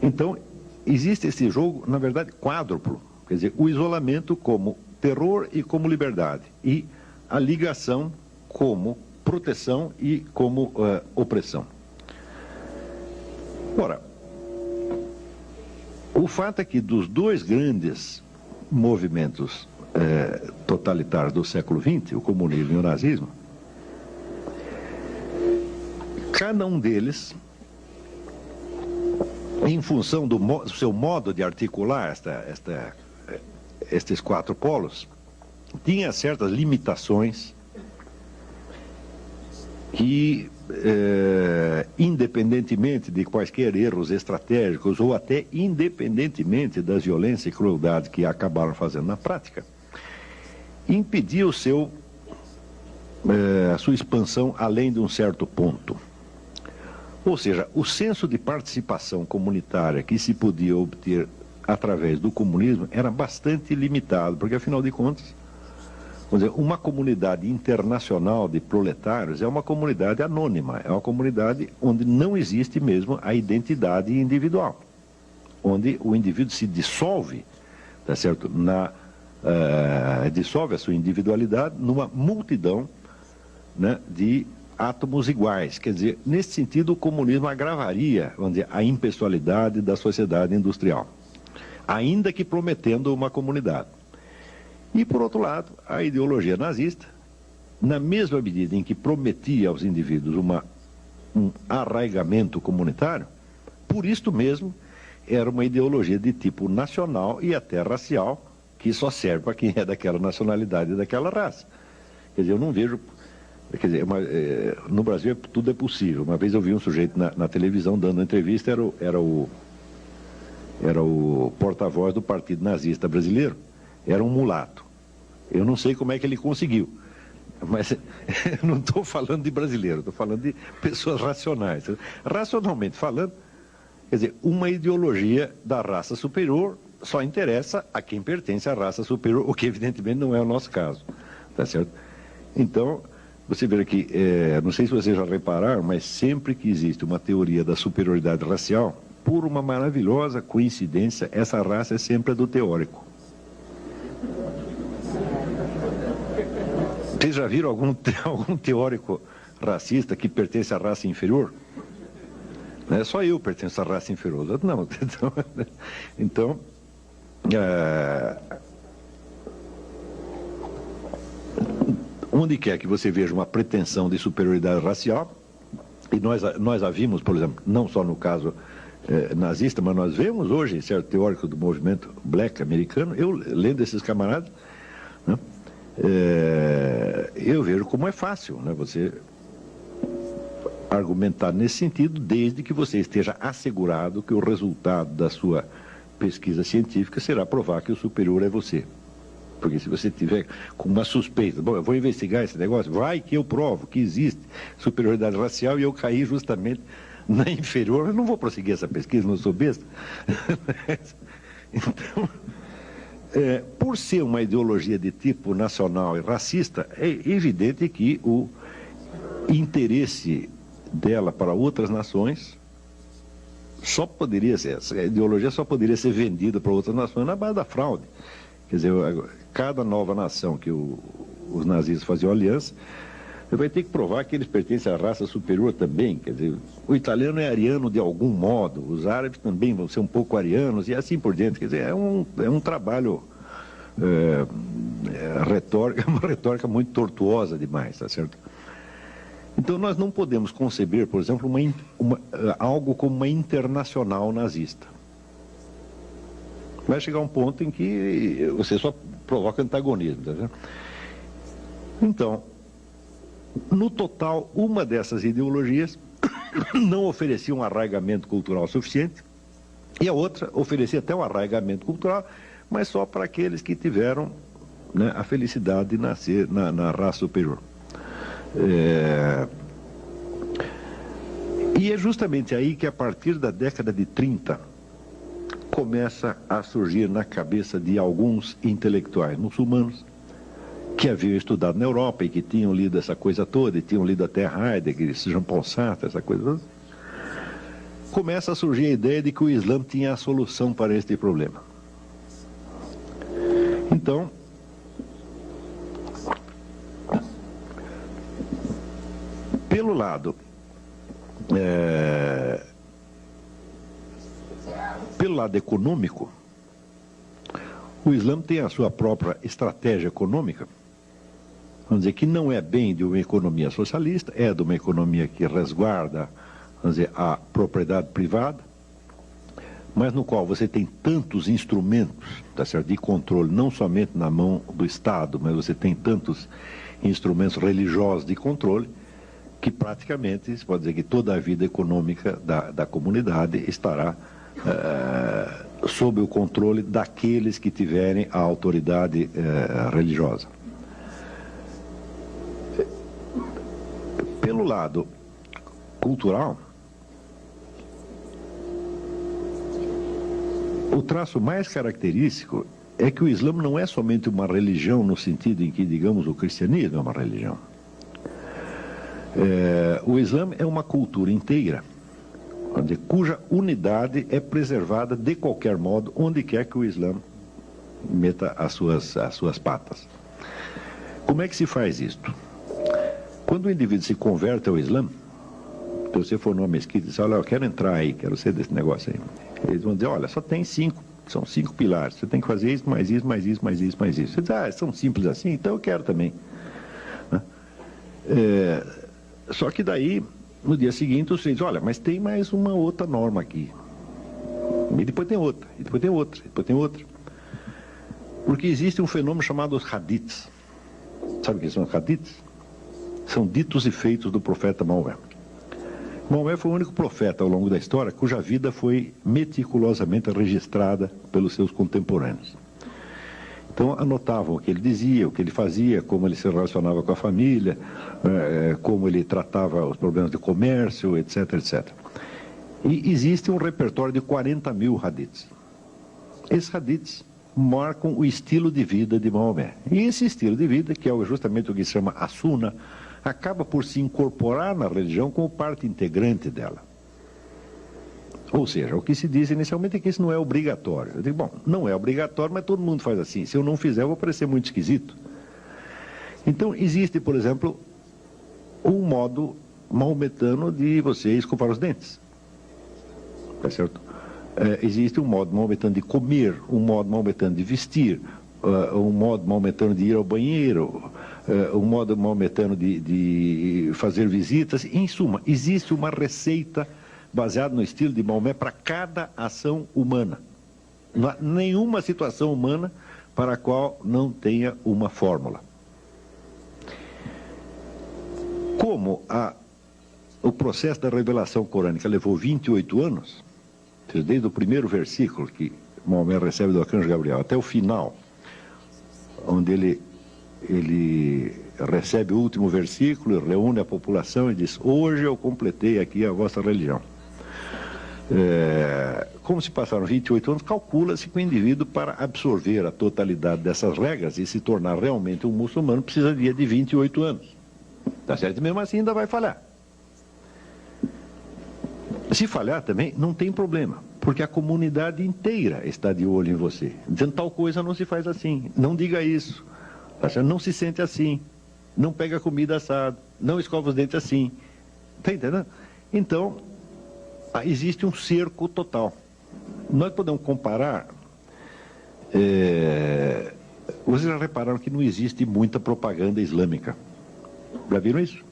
S1: Então, existe esse jogo, na verdade, quádruplo, quer dizer, o isolamento como terror e como liberdade, e a ligação como proteção e como opressão. Ora, o fato é que dos dois grandes movimentos totalitários do século XX, o comunismo e o nazismo, cada um deles, em função do seu modo de articular estes quatro polos, tinha certas limitações que, independentemente de quaisquer erros estratégicos ou até independentemente das violências e crueldades que acabaram fazendo na prática, impedia a sua expansão além de um certo ponto. Ou seja, o senso de participação comunitária que se podia obter através do comunismo era bastante limitado, porque, afinal de contas, vamos dizer, uma comunidade internacional de proletários é uma comunidade anônima, é uma comunidade onde não existe mesmo a identidade individual, onde o indivíduo se dissolve, tá certo? Dissolve a sua individualidade numa multidão, né, de átomos iguais. Quer dizer, nesse sentido, o comunismo agravaria, vamos dizer, a impessoalidade da sociedade industrial, ainda que prometendo uma comunidade. E, por outro lado, a ideologia nazista, na mesma medida em que prometia aos indivíduos um arraigamento comunitário, por isto mesmo, era uma ideologia de tipo nacional e até racial, que só serve para quem é daquela nacionalidade e daquela raça. Quer dizer, eu não vejo... Quer dizer, no Brasil tudo é possível. Uma vez eu vi um sujeito na televisão dando uma entrevista, era o porta-voz do Partido Nazista Brasileiro, era um mulato. Eu não sei como é que ele conseguiu, mas eu não estou falando de brasileiro, estou falando de pessoas racionais. Racionalmente falando, quer dizer, uma ideologia da raça superior só interessa a quem pertence à raça superior, o que evidentemente não é o nosso caso, tá certo? Então, você vê que, não sei se vocês já repararam, mas sempre que existe uma teoria da superioridade racial, por uma maravilhosa coincidência, essa raça é sempre a do teórico. Vocês já viram algum teórico racista que pertence à raça inferior? Não é só eu pertenço à raça inferior, não. Então onde quer que você veja uma pretensão de superioridade racial, e nós a vimos, por exemplo, não só no caso nazista, mas nós vemos hoje, certo teórico do movimento black americano, eu lendo esses camaradas, né, eu vejo como é fácil, né, você argumentar nesse sentido, desde que você esteja assegurado que o resultado da sua pesquisa científica será provar que o superior é você. Porque se você tiver com uma suspeita, bom, eu vou investigar esse negócio, vai que eu provo que existe superioridade racial e eu caí justamente na inferior, eu não vou prosseguir essa pesquisa, não sou besta. Então, por ser uma ideologia de tipo nacional e racista, é evidente que o interesse dela para outras nações só poderia ser, essa ideologia só poderia ser vendida para outras nações na base da fraude. Quer dizer, cada nova nação que os nazistas faziam aliança, vai ter que provar que eles pertencem à raça superior também. Quer dizer, o italiano é ariano de algum modo, os árabes também vão ser um pouco arianos e assim por diante. Quer dizer, é um trabalho retórica, uma retórica muito tortuosa demais, tá certo? Então nós não podemos conceber, por exemplo, algo como uma internacional nazista. Vai chegar um ponto em que você só provoca antagonismo, tá vendo? Então, no total, uma dessas ideologias não oferecia um arraigamento cultural suficiente e a outra oferecia até um arraigamento cultural, mas só para aqueles que tiveram, né, a felicidade de nascer na raça superior. E é justamente aí que, a partir da década de 30, começa a surgir na cabeça de alguns intelectuais muçulmanos que haviam estudado na Europa e que tinham lido essa coisa toda, e tinham lido até Heidegger, Jean-Paul Sartre, essa coisa toda, começa a surgir a ideia de que o Islã tinha a solução para este problema. Então, pelo lado econômico, o Islã tem a sua própria estratégia econômica, vamos dizer, que não é bem de uma economia socialista, é de uma economia que resguarda, vamos dizer, a propriedade privada, mas no qual você tem tantos instrumentos, tá certo, de controle, não somente na mão do Estado, mas você tem tantos instrumentos religiosos de controle, que praticamente, se pode dizer que toda a vida econômica da comunidade estará sob o controle daqueles que tiverem a autoridade religiosa. Pelo lado cultural, o traço mais característico é que o Islã não é somente uma religião no sentido em que, digamos, o cristianismo é uma religião. O Islã é uma cultura inteira, cuja unidade é preservada de qualquer modo, onde quer que o Islã meta as suas patas. Como é que se faz isto? Quando o indivíduo se converte ao Islã, se você for numa mesquita e diz, olha, eu quero entrar aí, quero ser desse negócio aí, eles vão dizer, olha, só tem são 5 pilares, você tem que fazer isso, mais isso, mais isso, mais isso, mais isso. Você diz, são simples assim, então eu quero também. Só que daí, no dia seguinte, você diz, olha, mas tem mais uma outra norma aqui. E depois tem outra, e depois tem outra, e depois tem outra. Porque existe um fenômeno chamado os hadiths. Sabe o que são os hadiths? São ditos e feitos do profeta Maomé. Maomé foi o único profeta ao longo da história cuja vida foi meticulosamente registrada pelos seus contemporâneos. Então anotavam o que ele dizia, o que ele fazia, como ele se relacionava com a família, como ele tratava os problemas de comércio, etc, etc. E existe um repertório de 40 mil hadiths. Esses hadiths marcam o estilo de vida de Maomé. E esse estilo de vida, que é justamente o que se chama a Sunna, acaba por se incorporar na religião como parte integrante dela. Ou seja, o que se diz inicialmente é que isso não é obrigatório. Eu digo, bom, não é obrigatório, mas todo mundo faz assim. Se eu não fizer, eu vou parecer muito esquisito. Então, existe, por exemplo, um modo maometano de você escovar os dentes. Tá certo? Existe um modo maometano de comer, um modo maometano de vestir, um modo maometano de ir ao banheiro, o modo maometano de fazer visitas. Em suma, existe uma receita baseada no estilo de Maomé para cada ação humana. Não há nenhuma situação humana para a qual não tenha uma fórmula. Como o processo da revelação corânica levou 28 anos, desde o primeiro versículo que Maomé recebe do arcanjo Gabriel até o final, onde ele recebe o último versículo, reúne a população e diz: hoje eu completei aqui a vossa religião. Como se passaram 28 anos, calcula-se que o indivíduo, para absorver a totalidade dessas regras e se tornar realmente um muçulmano, precisaria de 28 anos. Tá certo? E mesmo assim ainda vai falhar. Se falhar também, não tem problema, porque a comunidade inteira está de olho em você, dizendo: tal coisa não se faz assim, não diga isso, não se sente assim, não pega comida assada, não escova os dentes assim. Está entendendo? Então, existe um cerco total. Nós podemos comparar... vocês já repararam que não existe muita propaganda islâmica. Já viram isso?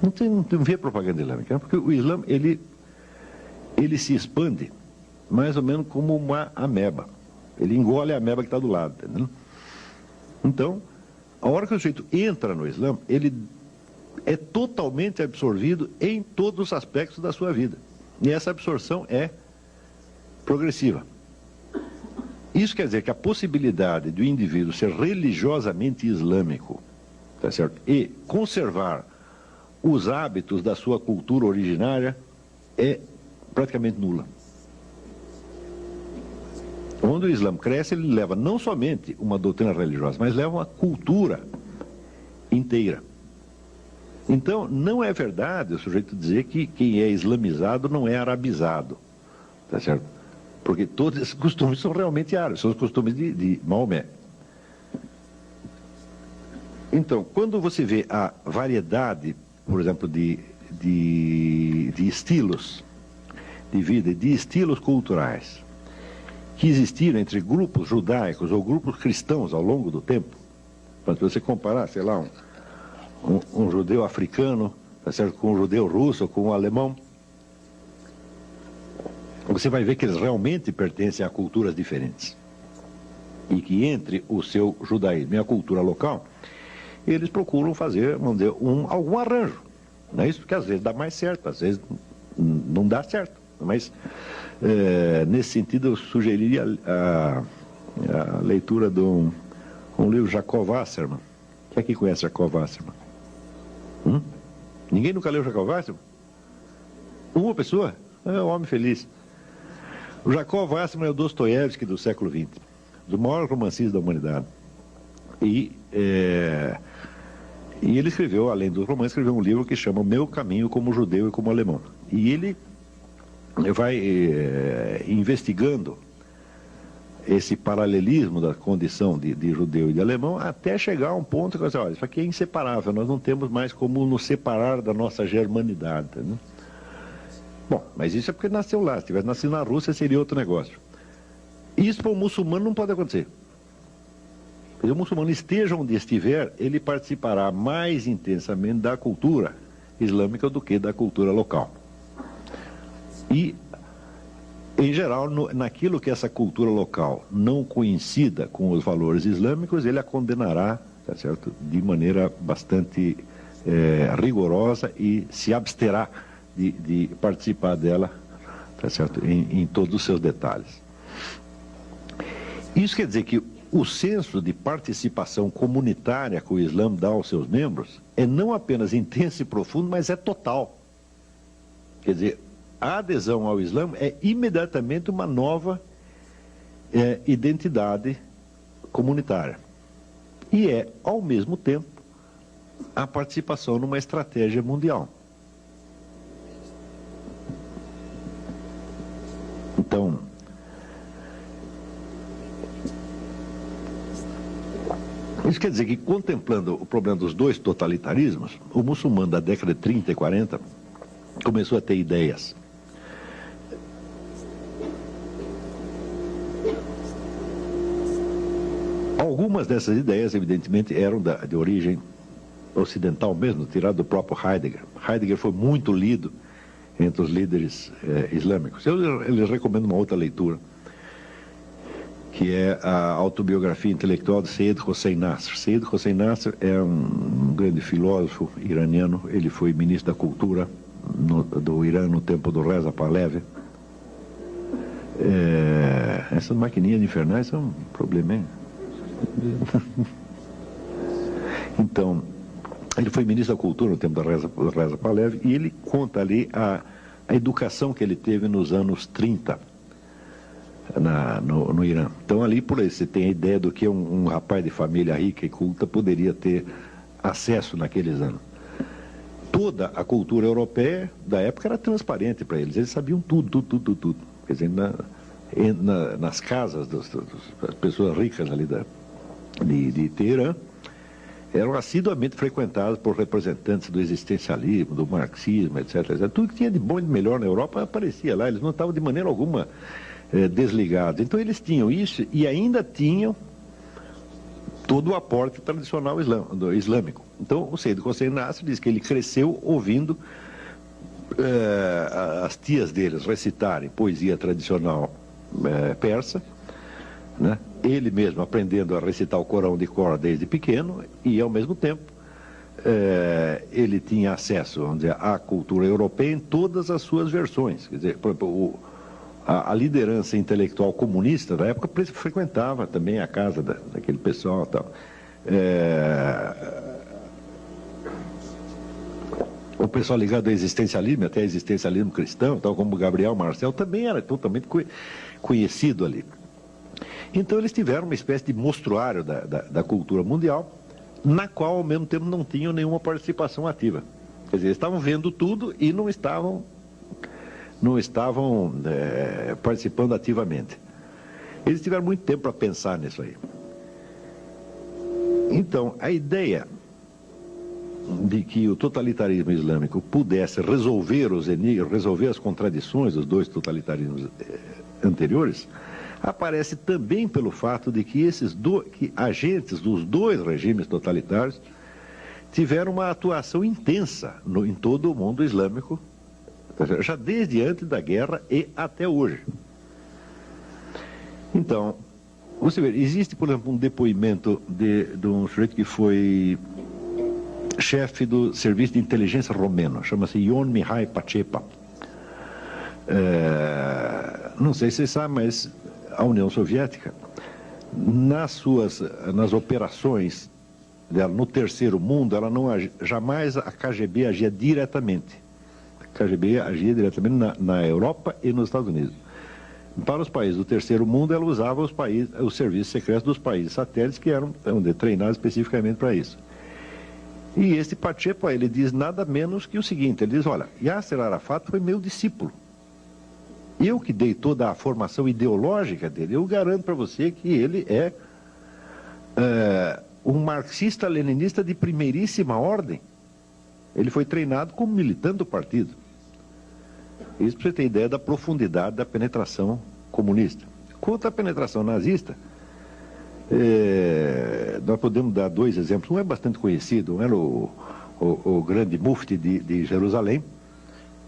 S1: Não vê propaganda islâmica, porque o Islã, ele se expande mais ou menos como uma ameba. Ele engole a ameba que está do lado, entendeu? Então, a hora que o sujeito entra no Islã, ele é totalmente absorvido em todos os aspectos da sua vida. E essa absorção é progressiva. Isso quer dizer que a possibilidade do indivíduo ser religiosamente islâmico, tá certo? E conservar os hábitos da sua cultura originária é praticamente nula. Quando o Islã cresce, ele leva não somente uma doutrina religiosa, mas leva uma cultura inteira. Então, não é verdade o sujeito dizer que quem é islamizado não é arabizado, tá certo? Porque todos esses costumes são realmente árabes, são os costumes de Maomé. Então, quando você vê a variedade, por exemplo, de estilos de vida, de estilos culturais que existiram entre grupos judaicos ou grupos cristãos ao longo do tempo, para você comparar, sei lá, um judeu africano, tá certo, com um judeu russo, com um alemão, você vai ver que eles realmente pertencem a culturas diferentes. E que entre o seu judaísmo e a cultura local, eles procuram fazer, vamos dizer, algum arranjo. Não é isso? Porque às vezes dá mais certo, às vezes não dá certo. Mas, nesse sentido, eu sugeriria a leitura de um livro, Jacob Wasserman. Quem aqui conhece Jacob Wasserman? Ninguém nunca leu Jacob Wasserman? Uma pessoa? É um homem feliz. O Jacob Wasserman é o Dostoiévski do século XX, do maior romancista da humanidade. E ele escreveu, além dos romances, escreveu um livro que chama O Meu Caminho como Judeu e como Alemão. E ele vai investigando esse paralelismo da condição de judeu e de alemão, até chegar a um ponto que você olha, isso aqui é inseparável, nós não temos mais como nos separar da nossa germanidade. Né? Bom, mas isso é porque nasceu lá. Se tivesse nascido na Rússia, seria outro negócio. Isso para o muçulmano não pode acontecer. Se o muçulmano esteja onde estiver, ele participará mais intensamente da cultura islâmica do que da cultura local. E, em geral, naquilo que essa cultura local não coincida com os valores islâmicos, ele a condenará, tá certo, de maneira bastante rigorosa e se absterá de participar dela, tá certo, em todos os seus detalhes. Isso quer dizer que o senso de participação comunitária que o Islã dá aos seus membros é não apenas intenso e profundo, mas é total. Quer dizer, a adesão ao Islã é imediatamente uma nova identidade comunitária. E é, ao mesmo tempo, a participação numa estratégia mundial. Então, isso quer dizer que, contemplando o problema dos dois totalitarismos, o muçulmano da década de 30 e 40 começou a ter ideias. Algumas dessas ideias, evidentemente, eram de origem ocidental mesmo, tirado do próprio Heidegger. Heidegger foi muito lido entre os líderes islâmicos. Eu lhes recomendo uma outra leitura, que é a autobiografia intelectual de Seyyed Hossein Nasr. Seyyed Hossein Nasr é um grande filósofo iraniano. Ele foi ministro da cultura do Irã no tempo do Reza Pahlavi. Essas maquininhas infernais são um problema, hein? Então, ele foi ministro da cultura no tempo do Reza Pahlavi, e ele conta ali a educação que ele teve nos anos 30 no Irã. Então, ali por aí você tem a ideia do que um rapaz de família rica e culta poderia ter acesso naqueles anos. Toda a cultura europeia da época era transparente para eles sabiam tudo. Quer dizer, nas casas das pessoas ricas ali de Teherã, eram assiduamente frequentadas por representantes do existencialismo, do marxismo, etc. Tudo que tinha de bom e de melhor na Europa aparecia lá. Eles não estavam de maneira alguma desligados. Então eles tinham isso e ainda tinham todo o aporte tradicional islâmico. Então o Seyyed Hossein Nasr diz que ele cresceu ouvindo as tias deles recitarem poesia tradicional persa, né? Ele mesmo aprendendo a recitar o Corão de cor desde pequeno e, ao mesmo tempo, ele tinha acesso, vamos dizer, à cultura europeia em todas as suas versões. Quer dizer, por exemplo, a liderança intelectual comunista da época frequentava também a casa daquele pessoal e tal. O pessoal ligado ao existencialismo, até existencialismo cristão, tal como Gabriel Marcel, também era totalmente conhecido ali. Então eles tiveram uma espécie de mostruário da cultura mundial, na qual ao mesmo tempo não tinham nenhuma participação ativa. Quer dizer, eles estavam vendo tudo e não estavam participando ativamente. Eles tiveram muito tempo para pensar nisso aí. Então, a ideia de que o totalitarismo islâmico pudesse resolver os enigmas, resolver as contradições dos dois totalitarismos anteriores, aparece também pelo fato de que que agentes dos dois regimes totalitários tiveram uma atuação intensa em todo o mundo islâmico, já desde antes da guerra e até hoje. Então, você vê, existe, por exemplo, um depoimento de um sujeito que foi chefe do serviço de inteligência romeno, chama-se Ion Mihai Pacepa. Não sei se vocês sabem, mas a União Soviética, nas operações dela no terceiro mundo, ela não jamais a KGB agia diretamente. A KGB agia diretamente na Europa e nos Estados Unidos. Para os países do terceiro mundo, ela usava os serviços secretos dos países satélites que eram treinados especificamente para isso. E este Pacepa, ele diz nada menos que o seguinte, ele diz, olha, Yasser Arafat foi meu discípulo. Eu que dei toda a formação ideológica dele, eu garanto para você que ele é um marxista-leninista de primeiríssima ordem. Ele foi treinado como militante do partido. Isso para você ter ideia da profundidade da penetração comunista. Quanto à penetração nazista, nós podemos dar dois exemplos. Um é bastante conhecido, um era o grande mufti de Jerusalém,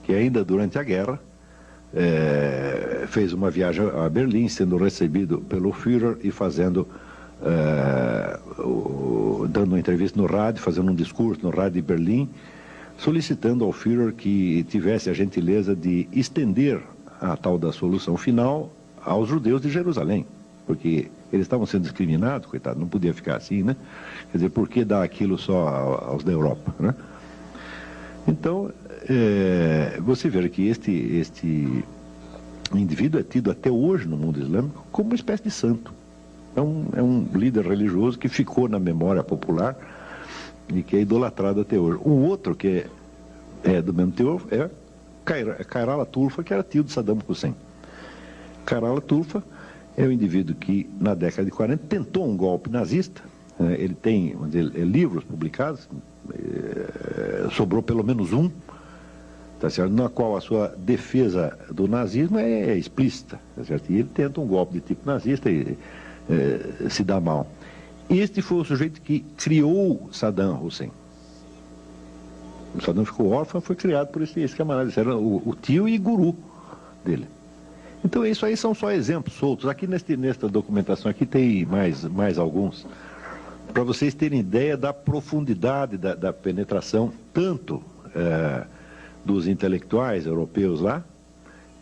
S1: que ainda durante a guerra fez uma viagem a Berlim, sendo recebido pelo Führer e dando uma entrevista no rádio, fazendo um discurso no rádio de Berlim, solicitando ao Führer que tivesse a gentileza de estender a tal da solução final aos judeus de Jerusalém, porque eles estavam sendo discriminados, coitado, não podia ficar assim, né? Quer dizer, por que dar aquilo só aos da Europa, né? Então, você vê que este indivíduo é tido até hoje no mundo islâmico como uma espécie de santo. É um líder religioso que ficou na memória popular e que é idolatrado até hoje. Um outro que é do mesmo teor é Khairallah Tulfa, que era tio de Saddam Hussein. Khairallah Tulfa é um indivíduo que, na década de 40, tentou um golpe nazista. Ele tem livros publicados, sobrou pelo menos um, tá certo? Na qual a sua defesa do nazismo é explícita, tá certo? E ele tenta um golpe de tipo nazista e se dá mal. Este foi o sujeito que criou Saddam Hussein. O Saddam ficou órfão, foi criado por esse camarada. Esse era o tio e guru dele. Então isso aí são só exemplos soltos. Aqui nesta documentação aqui tem mais alguns, para vocês terem ideia da profundidade da penetração, tanto dos intelectuais europeus lá,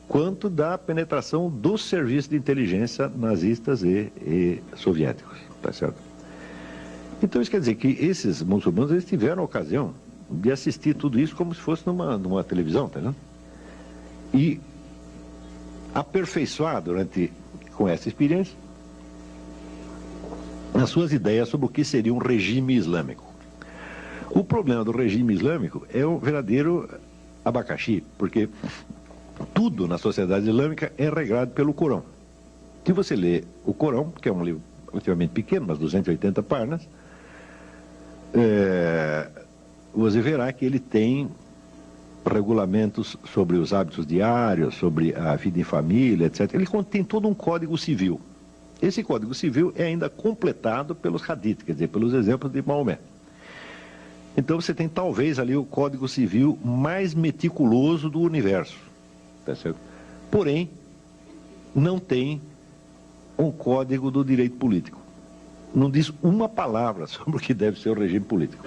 S1: quanto da penetração dos serviços de inteligência nazistas e soviéticos, tá certo? Então isso quer dizer que esses muçulmanos, eles tiveram a ocasião de assistir tudo isso como se fosse numa televisão, tá vendo? E aperfeiçoar com essa experiência as suas ideias sobre o que seria um regime islâmico. O problema do regime islâmico é um verdadeiro abacaxi, porque tudo na sociedade islâmica é regrado pelo Corão. Se você lê o Corão, que é um livro relativamente pequeno, umas 280 páginas, você verá que ele tem regulamentos sobre os hábitos diários, sobre a vida em família, etc. Ele contém todo um código civil. Esse código civil é ainda completado pelos hadith, quer dizer, pelos exemplos de Maomé. Então você tem talvez ali o código civil mais meticuloso do universo, tá certo? Porém, não tem um código do direito político. Não diz uma palavra sobre o que deve ser o regime político.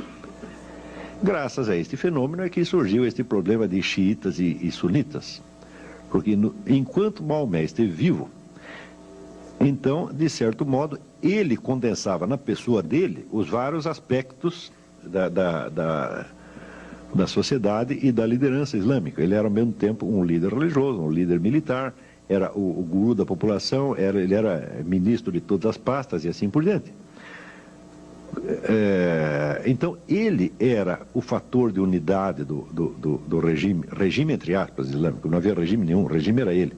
S1: Graças a este fenômeno é que surgiu este problema de xiitas e sunitas. Porque enquanto Maomé esteve vivo, então, de certo modo, ele condensava na pessoa dele os vários aspectos da sociedade e da liderança islâmica. Ele era ao mesmo tempo um líder religioso, um líder militar, era o guru da população, ele era ministro de todas as pastas e assim por diante. Então, ele era o fator de unidade do regime entre aspas, islâmico. Não havia regime nenhum, o regime era ele.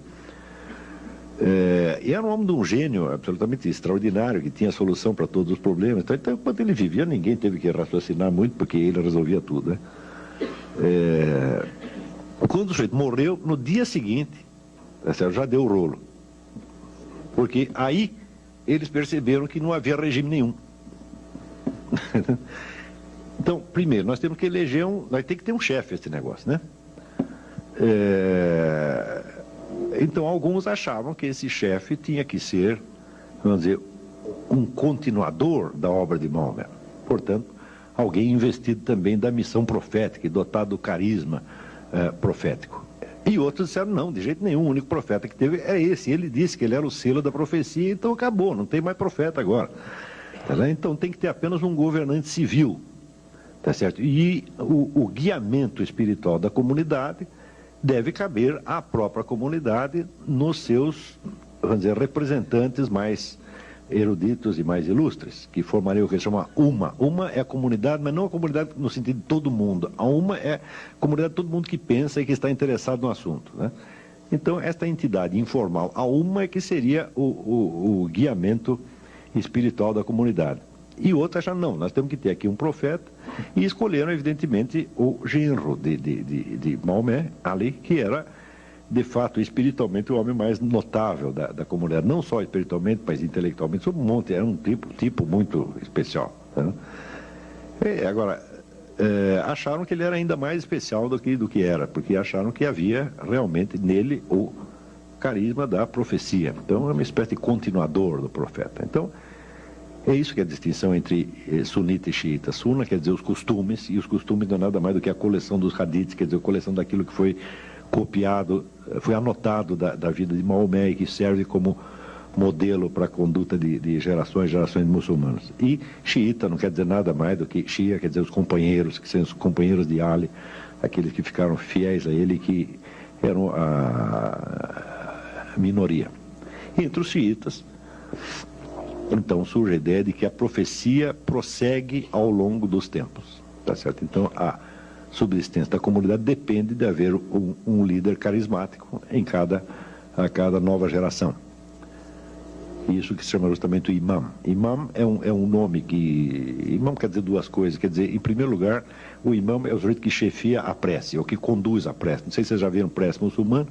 S1: E era um homem de um gênio absolutamente extraordinário, que tinha solução para todos os problemas. Então, enquanto ele vivia, ninguém teve que raciocinar muito, porque ele resolvia tudo, né? Quando o sujeito morreu, no dia seguinte, já deu o rolo. Porque aí eles perceberam que não havia regime nenhum. Então, primeiro, nós temos que eleger nós temos que ter um chefe esse negócio, né? Então, alguns achavam que esse chefe tinha que ser, vamos dizer, um continuador da obra de Maomé. Portanto, alguém investido também da missão profética e dotado do carisma profético. E outros disseram, não, de jeito nenhum, o único profeta que teve é esse. Ele disse que ele era o selo da profecia, então acabou, não tem mais profeta agora. Então tem que ter apenas um governante civil, tá certo? E o guiamento espiritual da comunidade deve caber à própria comunidade nos seus, vamos dizer, representantes mais eruditos e mais ilustres, que formariam o que se chama Uma. Uma é a comunidade, mas não a comunidade no sentido de todo mundo. A Uma é a comunidade de todo mundo que pensa e que está interessado no assunto, né? Então, esta entidade informal, a Uma, é que seria o guiamento espiritual da comunidade. E outra já não, nós temos que ter aqui um profeta, e escolheram, evidentemente, o genro de Maomé, Ali, que era, de fato, espiritualmente, o homem mais notável da comunidade. Não só espiritualmente, mas intelectualmente, sobre um monte, era um tipo muito especial, né? Agora, acharam que ele era ainda mais especial do que era, porque acharam que havia realmente nele o carisma da profecia. Então, é uma espécie de continuador do profeta. Então, é isso que é a distinção entre sunita e xiita. Sunna quer dizer os costumes, e os costumes não é nada mais do que a coleção dos hadiths, quer dizer, a coleção daquilo que foi copiado, foi anotado da vida de Maomé e que serve como modelo para a conduta de gerações e gerações de muçulmanos. E xiita não quer dizer nada mais do que Shia, quer dizer os companheiros, que são os companheiros de Ali, aqueles que ficaram fiéis a ele, que eram a minoria. Entre os xiitas, então surge a ideia de que a profecia prossegue ao longo dos tempos, tá certo? Então a subsistência da comunidade depende de haver um líder carismático a cada nova geração. Isso que se chama justamente o imam. Imam é um nome que... Imam quer dizer duas coisas, quer dizer, em primeiro lugar, o imam é o sujeito que chefia a prece, ou que conduz a prece. Não sei se vocês já viram prece muçulmana,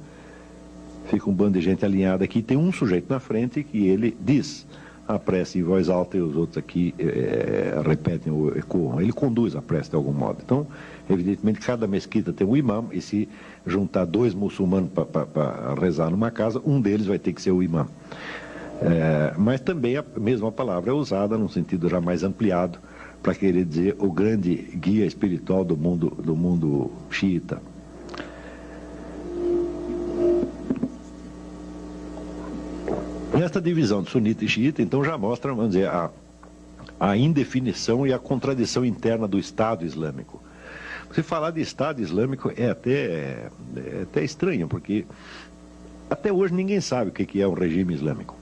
S1: fica um bando de gente alinhada aqui, tem um sujeito na frente que ele diz a prece em voz alta e os outros aqui repetem ou ecoam. Ele conduz a prece de algum modo. Então, evidentemente, cada mesquita tem um imã, e se juntar 2 muçulmanos para rezar numa casa, um deles vai ter que ser o imã. Mas também a mesma palavra é usada num sentido já mais ampliado para querer dizer o grande guia espiritual do mundo xiita. Esta divisão de sunita e xiita, então, já mostra, vamos dizer, a indefinição e a contradição interna do Estado Islâmico. Você falar de Estado Islâmico é até estranho, porque até hoje ninguém sabe o que é um regime islâmico.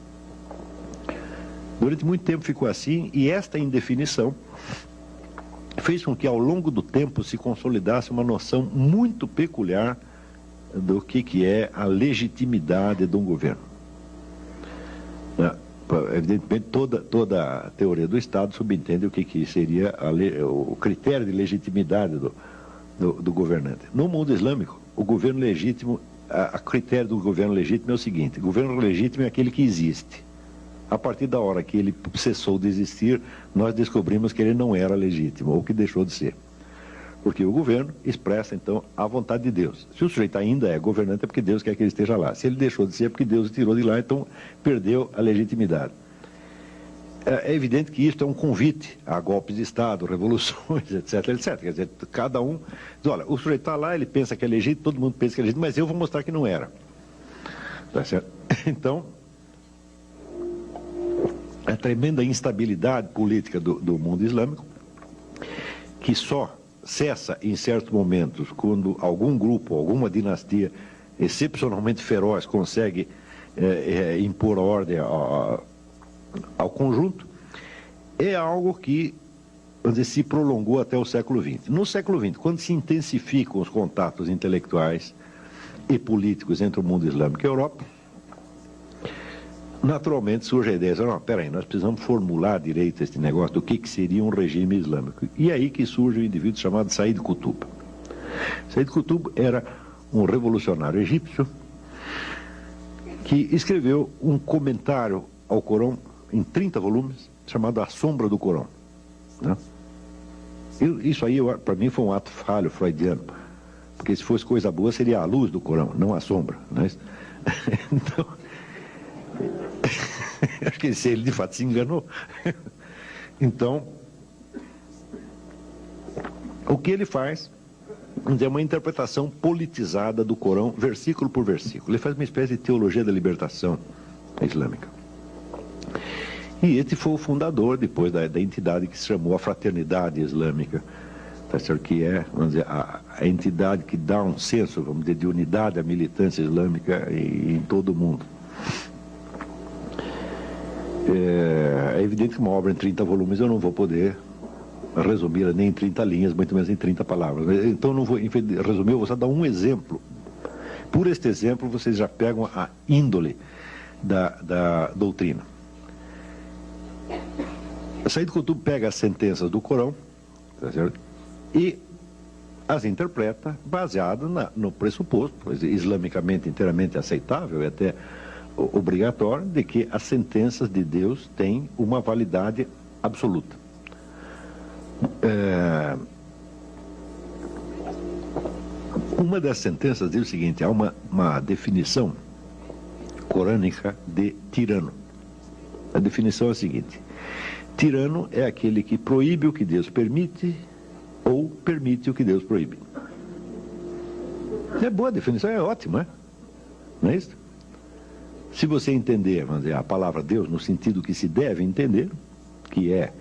S1: Durante muito tempo ficou assim, e esta indefinição fez com que ao longo do tempo se consolidasse uma noção muito peculiar do que é a legitimidade de um governo. Evidentemente, toda a teoria do Estado subentende o que seria o critério de legitimidade do governante. No mundo islâmico, o governo legítimo, a critério do governo legítimo é o seguinte: o governo legítimo é aquele que existe. A partir da hora que ele cessou de existir, nós descobrimos que ele não era legítimo, ou que deixou de ser. Porque o governo expressa, então, a vontade de Deus. Se o sujeito ainda é governante, é porque Deus quer que ele esteja lá. Se ele deixou de ser, é porque Deus o tirou de lá, então perdeu a legitimidade. É evidente que isso é um convite a golpes de Estado, revoluções, etc, etc. Quer dizer, cada um diz, olha, o sujeito está lá, ele pensa que é legítimo, todo mundo pensa que é legítimo, mas eu vou mostrar que não era. Tá certo? Então, a tremenda instabilidade política do mundo islâmico, que só cessa em certos momentos quando algum grupo, alguma dinastia excepcionalmente feroz consegue impor ordem ao conjunto, é algo que, vamos dizer, se prolongou até o século XX. No século XX, quando se intensificam os contatos intelectuais e políticos entre o mundo islâmico e a Europa, naturalmente surge a ideia de, não, peraí, nós precisamos formular direito este negócio do que seria um regime islâmico. E aí que surge um indivíduo chamado Said Qutb. Said Qutb era um revolucionário egípcio que escreveu um comentário ao Corão em 30 volumes, chamado A Sombra do Corão. Né? Isso aí, para mim, foi um ato falho freudiano, porque se fosse coisa boa, seria a luz do Corão, não a sombra. Né? Então, acho que ele de fato se enganou. Então, o que ele faz é uma interpretação politizada do Corão, versículo por versículo. Ele faz uma espécie de teologia da libertação islâmica. E este foi o fundador, depois, da entidade que se chamou a Fraternidade Islâmica, tá certo? Que é, vamos dizer, a entidade que dá um senso, vamos dizer, de unidade à militância islâmica em todo o mundo. É evidente que uma obra em 30 volumes eu não vou poder resumir nem em 30 linhas, muito menos em 30 palavras. Então não vou resumir, eu vou só dar um exemplo. Por este exemplo, vocês já pegam a índole da doutrina. Said Qutb pega as sentenças do Corão, tá certo? E as interpreta baseado no pressuposto, islamicamente inteiramente aceitável e até obrigatório, de que as sentenças de Deus têm uma validade absoluta. Uma das sentenças diz o seguinte: há uma definição corânica de tirano. A definição é a seguinte: tirano é aquele que proíbe o que Deus permite ou permite o que Deus proíbe. É boa a definição, é ótima, não é isso? Se você entender, vamos dizer, a palavra Deus no sentido que se deve entender, que é,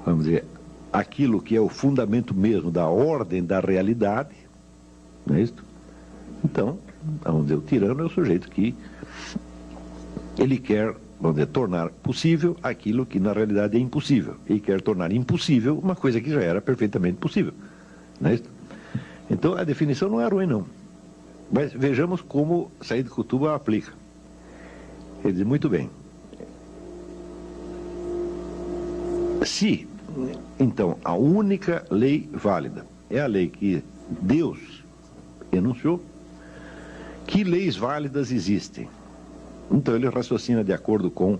S1: vamos dizer, aquilo que é o fundamento mesmo da ordem da realidade, não é isso? Então, vamos dizer, o tirano é o sujeito que ele quer, vamos dizer, tornar possível aquilo que na realidade é impossível. E quer tornar impossível uma coisa que já era perfeitamente possível. Não é isso? Então a definição não é ruim, não. Mas vejamos como Said Qutb a aplica. Ele diz, muito bem. Se, então, a única lei válida é a lei que Deus enunciou, que leis válidas existem? Então ele raciocina de acordo com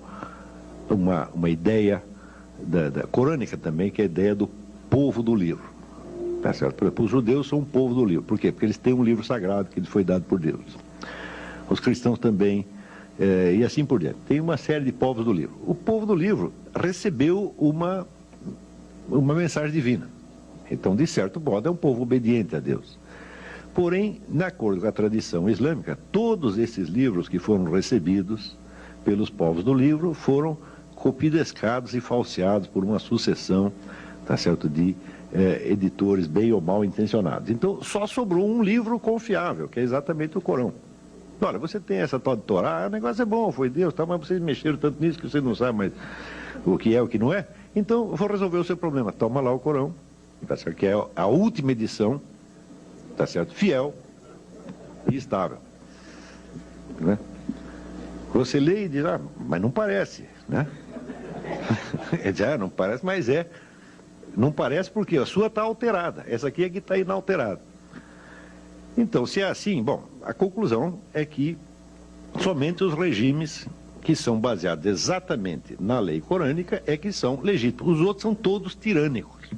S1: uma ideia da corânica também, que é a ideia do povo do livro. Tá certo? Por exemplo, os judeus são um povo do livro. Por quê? Porque eles têm um livro sagrado que lhes foi dado por Deus. Os cristãos também, e assim por diante. Tem uma série de povos do livro. O povo do livro recebeu uma mensagem divina. Então, de certo modo, é um povo obediente a Deus. Porém, de acordo com a tradição islâmica, todos esses livros que foram recebidos pelos povos do livro foram copidescados e falseados por uma sucessão, tá certo, de editores bem ou mal intencionados. Então, só sobrou um livro confiável, que é exatamente o Corão. Olha, você tem essa tal de Torá, o negócio é bom, foi Deus, tá, mas vocês mexeram tanto nisso que você não sabe mais o que é o que não é. Então, eu vou resolver o seu problema. Toma lá o Corão, tá certo, que é a última edição, tá certo, fiel e estável. Né? Você lê e diz, mas não parece, né? Não parece, mas é. Não parece porque a sua está alterada. Essa aqui é que está inalterada. Então, se é assim, bom, a conclusão é que somente os regimes que são baseados exatamente na lei corânica é que são legítimos. Os outros são todos tirânicos.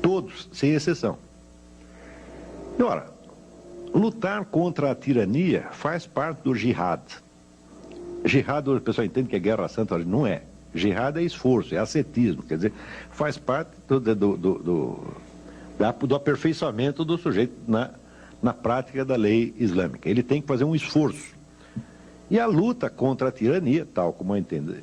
S1: Todos, sem exceção. E, ora, lutar contra a tirania faz parte do jihad. Jihad, o pessoal entende que é guerra santa, não é. Jihad é esforço, é ascetismo, quer dizer, faz parte do aperfeiçoamento do sujeito na prática da lei islâmica. Ele tem que fazer um esforço. E a luta contra a tirania, tal como entende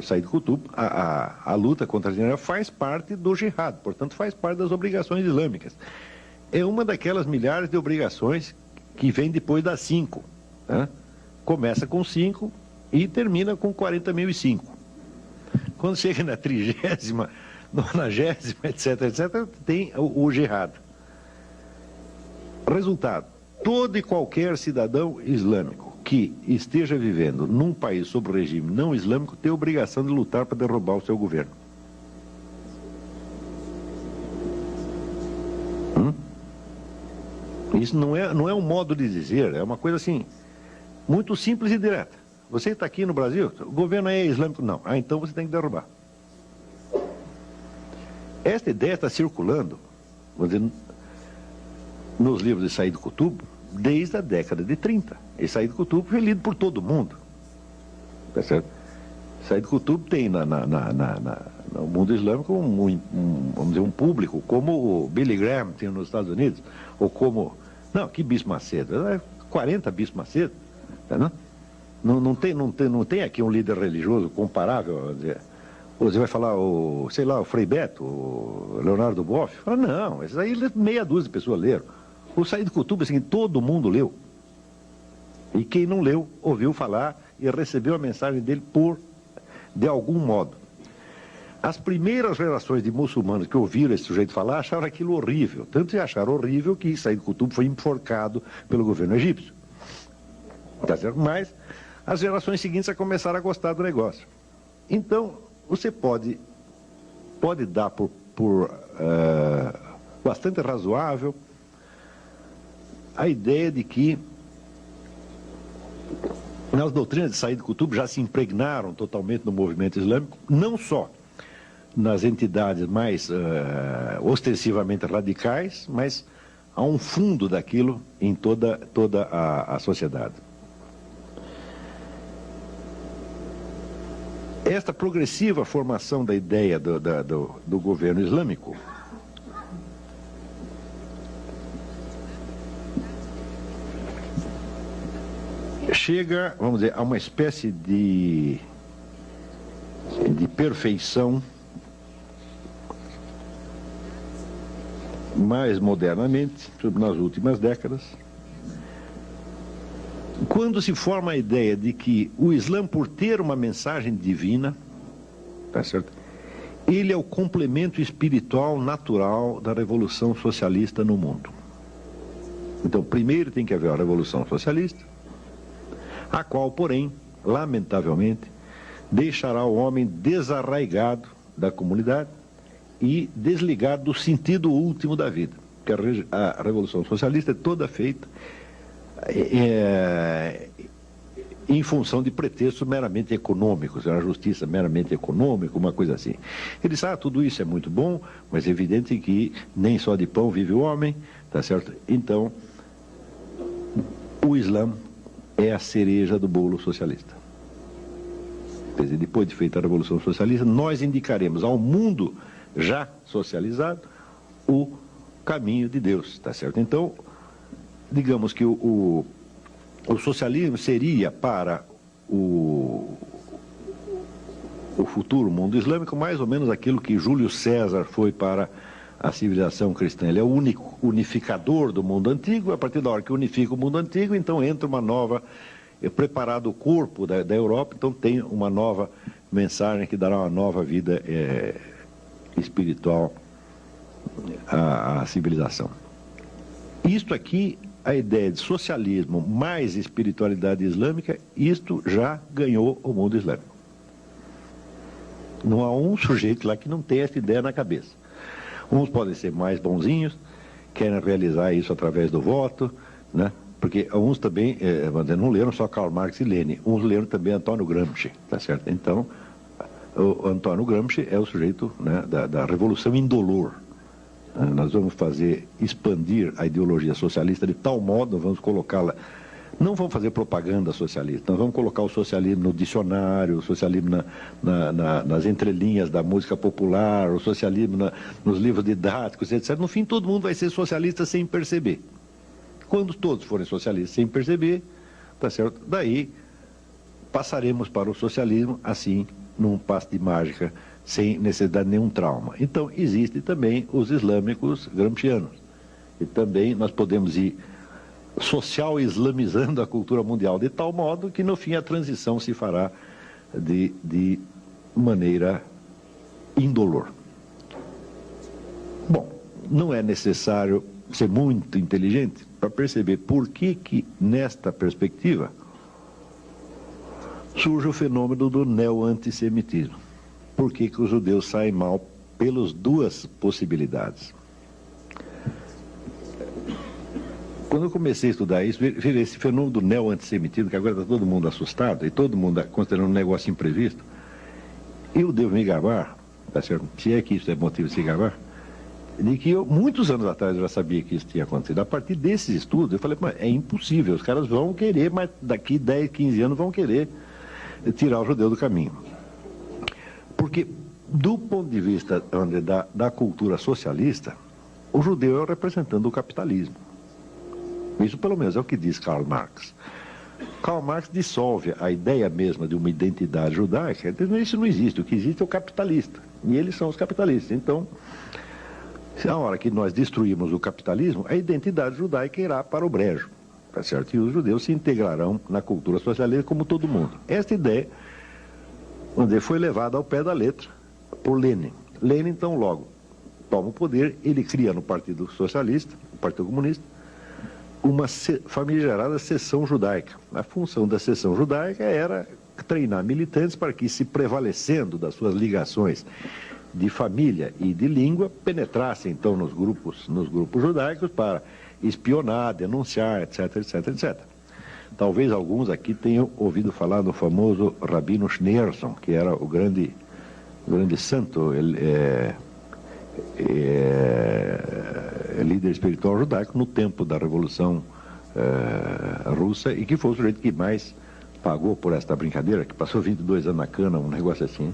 S1: Said Qutb, a luta contra a tirania faz parte do jihad, portanto faz parte das obrigações islâmicas. É uma daquelas milhares de obrigações que vem depois das 5. Né? Começa com 5 e termina com 40.005. Quando chega na 30ª, 90ª, etc., tem o jihad. Resultado, todo e qualquer cidadão islâmico que esteja vivendo num país sob regime não islâmico tem a obrigação de lutar para derrubar o seu governo. Isso não é um modo de dizer, é uma coisa assim, muito simples e direta. Você está aqui no Brasil, o governo é islâmico? Não. Então você tem que derrubar. Esta ideia está circulando, vamos dizer, nos livros de Said Qutb desde a década de 30. E Said Qutb foi lido por todo mundo. Tá certo? Said Qutb tem no mundo islâmico vamos dizer, um público como o Billy Graham tem nos Estados Unidos, ou como... Não, que Bispo Macedo? 40 Bispo Macedo. Tá, não tem aqui um líder religioso comparável. Você vai falar, o Frei Beto, o Leonardo Boff? Fala, não, esses aí meia dúzia de pessoas leram. O Said Qutb, assim, todo mundo leu. E quem não leu, ouviu falar e recebeu a mensagem dele de algum modo. As primeiras gerações de muçulmanos que ouviram esse sujeito falar acharam aquilo horrível. Tanto que acharam horrível que Said Qutb foi enforcado pelo governo egípcio. Tá certo? Mas as gerações seguintes já começaram a gostar do negócio. Então, você pode dar por bastante razoável a ideia de que as doutrinas de Said Qutb já se impregnaram totalmente no movimento islâmico, não só nas entidades mais ostensivamente radicais, mas há um fundo daquilo em toda a sociedade. Esta progressiva formação da ideia do governo islâmico chega, vamos dizer, a uma espécie de perfeição mais modernamente, nas últimas décadas, quando se forma a ideia de que o Islã, por ter uma mensagem divina, tá certo? Ele é o complemento espiritual natural da revolução socialista no mundo. Então, primeiro tem que haver a revolução socialista, a qual, porém, lamentavelmente, deixará o homem desarraigado da comunidade e desligado do sentido último da vida. Porque a revolução socialista é toda feita em função de pretextos meramente econômicos, a justiça meramente econômica, uma coisa assim. Ele disse, tudo isso é muito bom, mas é evidente que nem só de pão vive o homem, tá certo? Então, o Islã é a cereja do bolo socialista. Quer dizer, depois de feita a Revolução Socialista, nós indicaremos ao mundo já socializado o caminho de Deus, tá certo? Então, digamos que o socialismo seria para o futuro mundo islâmico mais ou menos aquilo que Júlio César foi para a civilização cristã. Ele é o único unificador do mundo antigo. A partir da hora que unifica o mundo antigo, então entra uma nova, preparado o corpo da Europa, então tem uma nova mensagem que dará uma nova vida espiritual à civilização. Isto aqui, a ideia de socialismo mais espiritualidade islâmica, isto já ganhou o mundo islâmico. Não há um sujeito lá que não tenha essa ideia na cabeça. Uns podem ser mais bonzinhos, querem realizar isso através do voto, né? Porque uns também, não leram só Karl Marx e Lenin, uns leram também Antônio Gramsci, tá certo? Então, o Antônio Gramsci é o sujeito, né, da revolução indolor. Nós vamos expandir a ideologia socialista de tal modo, vamos colocá-la, não vamos fazer propaganda socialista, nós vamos colocar o socialismo no dicionário, o socialismo nas entrelinhas da música popular, o socialismo nos livros didáticos, etc. No fim, todo mundo vai ser socialista sem perceber. Quando todos forem socialistas sem perceber, tá certo? Daí passaremos para o socialismo assim, num passe de mágica, sem necessidade de nenhum trauma. Então, existem também os islâmicos gramscianos. E também nós podemos ir social islamizando a cultura mundial de tal modo que, no fim, a transição se fará de maneira indolor. Bom, não é necessário ser muito inteligente para perceber por que nesta perspectiva, surge o fenômeno do neo-antissemitismo. Por que os judeus saem mal pelas duas possibilidades? Quando eu comecei a estudar isso, esse fenômeno do neo-antissemitismo, que agora está todo mundo assustado, e todo mundo considerando um negócio imprevisto, eu devo me gabar, tá certo? Se é que isso é motivo de se gabar, de que muitos anos atrás eu já sabia que isso tinha acontecido. A partir desses estudos, eu falei, mas é impossível, os caras vão querer, mas daqui 10, 15 anos vão querer tirar o judeu do caminho. Porque, do ponto de vista da cultura socialista, o judeu é o representante do capitalismo. Isso, pelo menos, é o que diz Karl Marx. Karl Marx dissolve a ideia mesma de uma identidade judaica. Isso não existe. O que existe é o capitalista. E eles são os capitalistas. Então, a hora que nós destruímos o capitalismo, a identidade judaica irá para o brejo. Tá certo? E os judeus se integrarão na cultura socialista como todo mundo. Esta ideia foi levada ao pé da letra por Lenin. Lenin, então, logo toma o poder, ele cria no Partido Socialista, no Partido Comunista, uma famigerada seção judaica. A função da seção judaica era treinar militantes para que, se prevalecendo das suas ligações de família e de língua, penetrassem então nos grupos judaicos para espionar, denunciar, etc, etc, etc. Talvez alguns aqui tenham ouvido falar do famoso Rabino Schneerson, que era o grande santo, líder espiritual judaico no tempo da Revolução Russa, e que foi o sujeito que mais pagou por esta brincadeira, que passou 22 anos na cana, um negócio assim.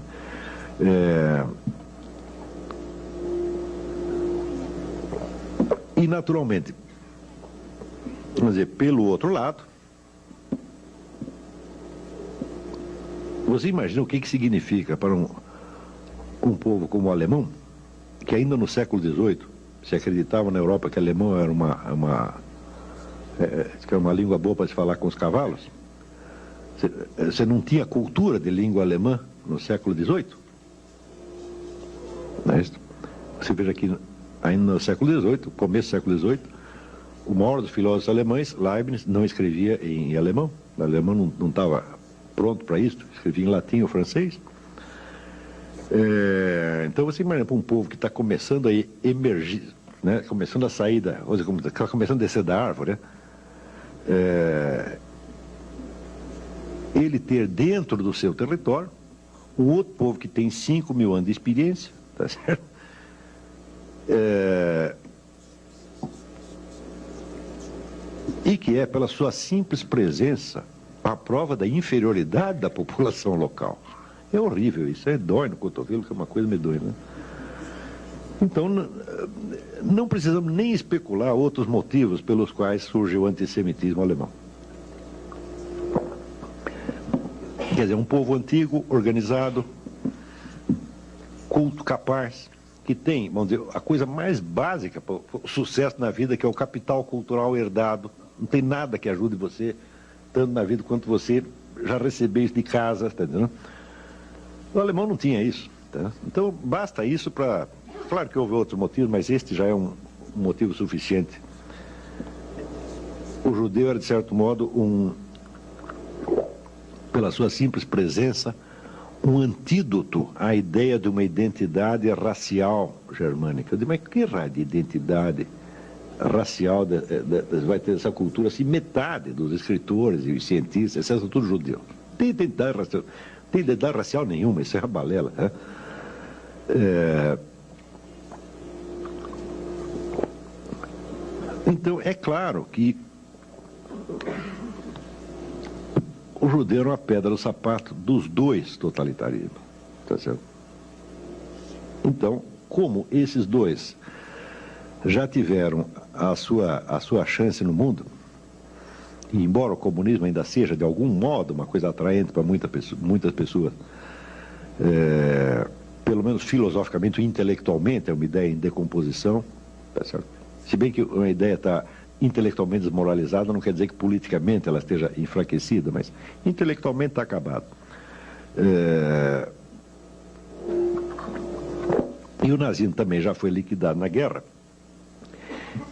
S1: E, naturalmente, vamos dizer, pelo outro lado, você imagina o que significa para um povo como o alemão, que ainda no século XVIII se acreditava na Europa que o alemão era uma língua boa para se falar com os cavalos. Você não tinha cultura de língua alemã no século XVIII? Não é isso? Você veja que ainda no século XVIII, começo do século XVIII, o maior dos filósofos alemães, Leibniz, não escrevia em alemão. O alemão não estava pronto para isso, escrevia em latim ou francês. Então você imagina para um povo que está começando a emergir, né, começando a sair começando a descer da árvore, né, ele ter dentro do seu território um outro povo que tem 5.000 anos de experiência, tá certo? E que é, pela sua simples presença, a prova da inferioridade da população local. É horrível isso, dói no cotovelo, que é uma coisa medonha, né? Então, não precisamos nem especular outros motivos pelos quais surgiu o antissemitismo alemão. Quer dizer, um povo antigo, organizado, culto, capaz, que tem, vamos dizer, a coisa mais básica para o sucesso na vida, que é o capital cultural herdado. Não tem nada que ajude você, tanto na vida quanto você já recebeu isso de casa, tá entendendo? O alemão não tinha isso, tá? Então, basta isso para... Claro que houve outros motivos, mas este já é um motivo suficiente. O judeu era, de certo modo, pela sua simples presença, um antídoto à ideia de uma identidade racial germânica. Eu digo, mas que raio de identidade racial vai ter essa cultura? Assim, metade dos escritores e os cientistas, esses são todos judeus. Tem identidade racial nenhuma, isso é uma balela, né? Então, é claro que o judeu era uma pedra no sapato dos dois totalitarismos, tá certo? Então, como esses dois já tiveram a sua chance no mundo, e embora o comunismo ainda seja, de algum modo, uma coisa atraente para muitas pessoas, pelo menos filosoficamente ou intelectualmente, é uma ideia em decomposição, tá certo? Se bem que uma ideia está intelectualmente desmoralizada, não quer dizer que politicamente ela esteja enfraquecida, mas intelectualmente está acabado. E o nazismo também já foi liquidado na guerra.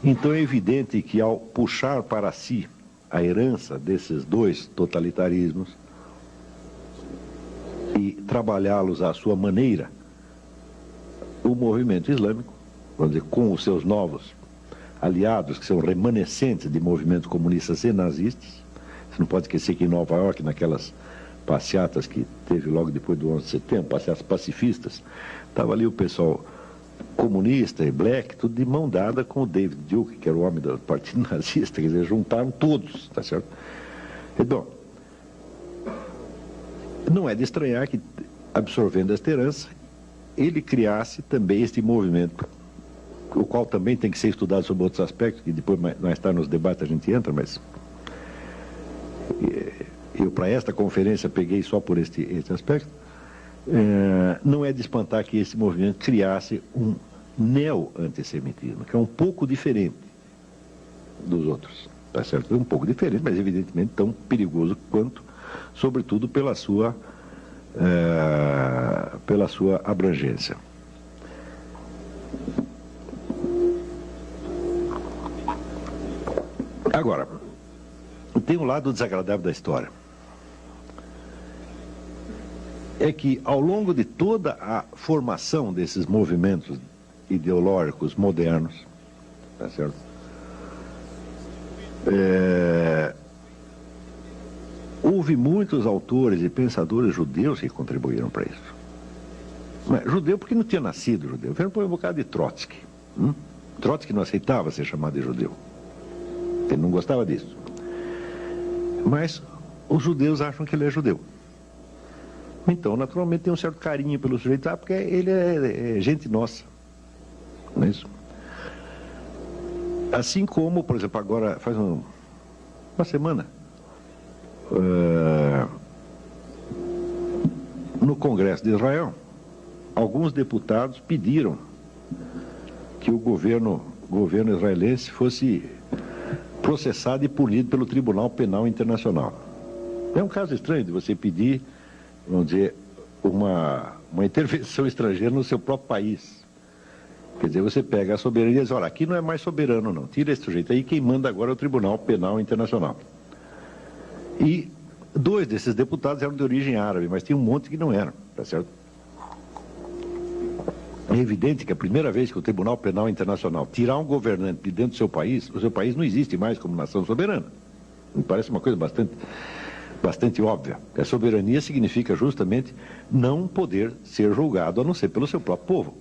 S1: Então é evidente que, ao puxar para si a herança desses dois totalitarismos e trabalhá-los à sua maneira, o movimento islâmico, vamos dizer, com os seus novos aliados, que são remanescentes de movimentos comunistas e nazistas. Você não pode esquecer que em Nova York, naquelas passeatas que teve logo depois do 11 de setembro, passeatas pacifistas, estava ali o pessoal comunista e black, tudo de mão dada com o David Duke, que era o homem do partido nazista, quer dizer, juntaram todos, tá certo? Então, não é de estranhar que, absorvendo esta herança, ele criasse também este movimento, o qual também tem que ser estudado sob outros aspectos, que depois mais tarde nos debates a gente entra, mas eu para esta conferência peguei só por este aspecto. Não é de espantar que esse movimento criasse um neo-antissemitismo, que é um pouco diferente dos outros, tá certo? É um pouco diferente, mas evidentemente tão perigoso quanto, sobretudo pela sua abrangência. Agora, tem um lado desagradável da história. É que, ao longo de toda a formação desses movimentos ideológicos modernos, tá certo? Houve muitos autores e pensadores judeus que contribuíram para isso. Mas, judeu porque não tinha nascido judeu. Vieram por um bocado de Trotsky. Trotsky não aceitava ser chamado de judeu. Ele não gostava disso. Mas os judeus acham que ele é judeu. Então, naturalmente, tem um certo carinho pelo sujeito, porque ele é gente nossa. Não é isso? Assim como, por exemplo, agora, faz uma semana, no Congresso de Israel, alguns deputados pediram que o governo israelense fosse processado e punido pelo Tribunal Penal Internacional. É um caso estranho de você pedir, vamos dizer, uma intervenção estrangeira no seu próprio país. Quer dizer, você pega a soberania e diz, olha, aqui não é mais soberano não, tira esse sujeito aí, quem manda agora é o Tribunal Penal Internacional. E 2 desses deputados eram de origem árabe, mas tinha um monte que não eram, tá certo? É evidente que a primeira vez que o Tribunal Penal Internacional tirar um governante de dentro do seu país, o seu país não existe mais como nação soberana. Me parece uma coisa bastante bastante óbvia. A soberania significa justamente não poder ser julgado a não ser pelo seu próprio povo.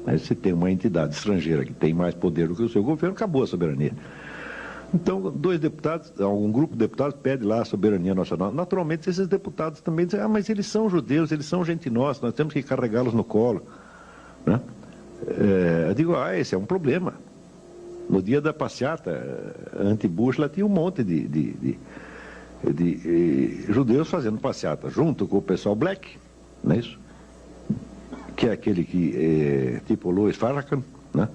S1: Mas se tem uma entidade estrangeira que tem mais poder do que o seu governo, acabou a soberania. Então, dois deputados, um grupo de deputados pede lá a soberania nacional. Naturalmente, esses deputados também dizem, mas eles são judeus, eles são gente nossa, nós temos que carregá-los no colo. Né? Eu digo, esse é um problema. No dia da passeata anti-Bush, lá tinha um monte de judeus fazendo passeata, junto com o pessoal black, não é isso? Que é aquele que, tipo Louis Farrakhan, né?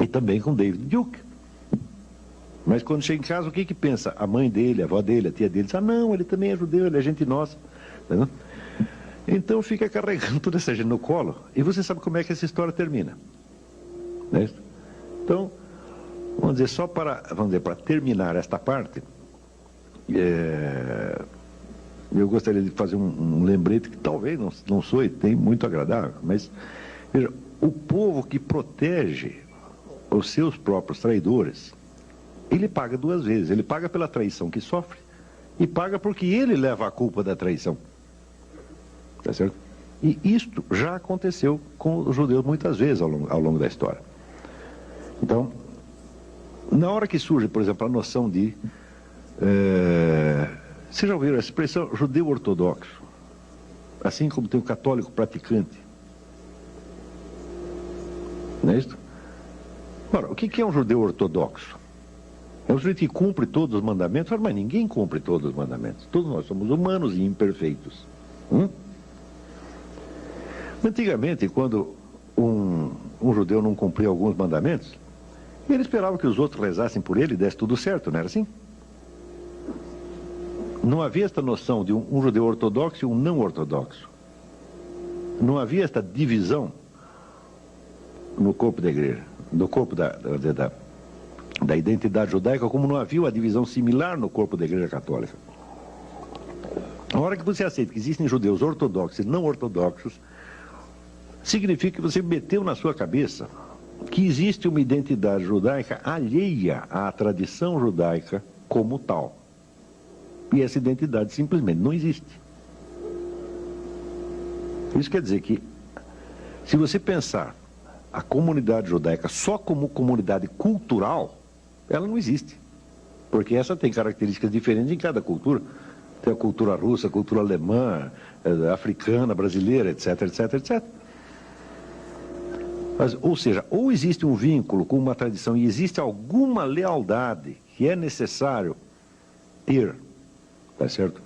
S1: E também com David Duke. Mas quando chega em casa, o que pensa? A mãe dele, a avó dele, a tia dele, diz, não, ele também é judeu, ele é gente nossa. Tá, então fica carregando toda essa gente no colo, e você sabe como é que essa história termina. Não é isso? Então, vamos dizer, só para terminar esta parte, eu gostaria de fazer um lembrete que talvez não soe tem muito agradável, mas veja, o povo que protege os seus próprios traidores, ele paga duas vezes. Ele paga pela traição que sofre e paga porque ele leva a culpa da traição. Tá certo? E isto já aconteceu com os judeus muitas vezes ao longo da história. Então, na hora que surge, por exemplo, a noção de... vocês já ouviram a expressão judeu ortodoxo? Assim como tem o católico praticante. Não é isso? Ora, o que é um judeu ortodoxo? É um sujeito que cumpre todos os mandamentos, mas ninguém cumpre todos os mandamentos. Todos nós somos humanos e imperfeitos. Antigamente, quando um judeu não cumpria alguns mandamentos, ele esperava que os outros rezassem por ele e desse tudo certo, não era assim? Não havia esta noção de um judeu ortodoxo e um não ortodoxo. Não havia esta divisão no corpo da igreja, no corpo da identidade judaica, como não havia uma divisão similar no corpo da igreja católica. A hora que você aceita que existem judeus ortodoxos e não ortodoxos, significa que você meteu na sua cabeça que existe uma identidade judaica alheia à tradição judaica como tal. E essa identidade simplesmente não existe. Isso quer dizer que, se você pensar a comunidade judaica só como comunidade cultural, ela não existe. Porque essa tem características diferentes em cada cultura. Tem a cultura russa, a cultura alemã, africana, brasileira, etc, etc, etc. Mas, ou seja, ou existe um vínculo com uma tradição e existe alguma lealdade que é necessário ter, tá certo?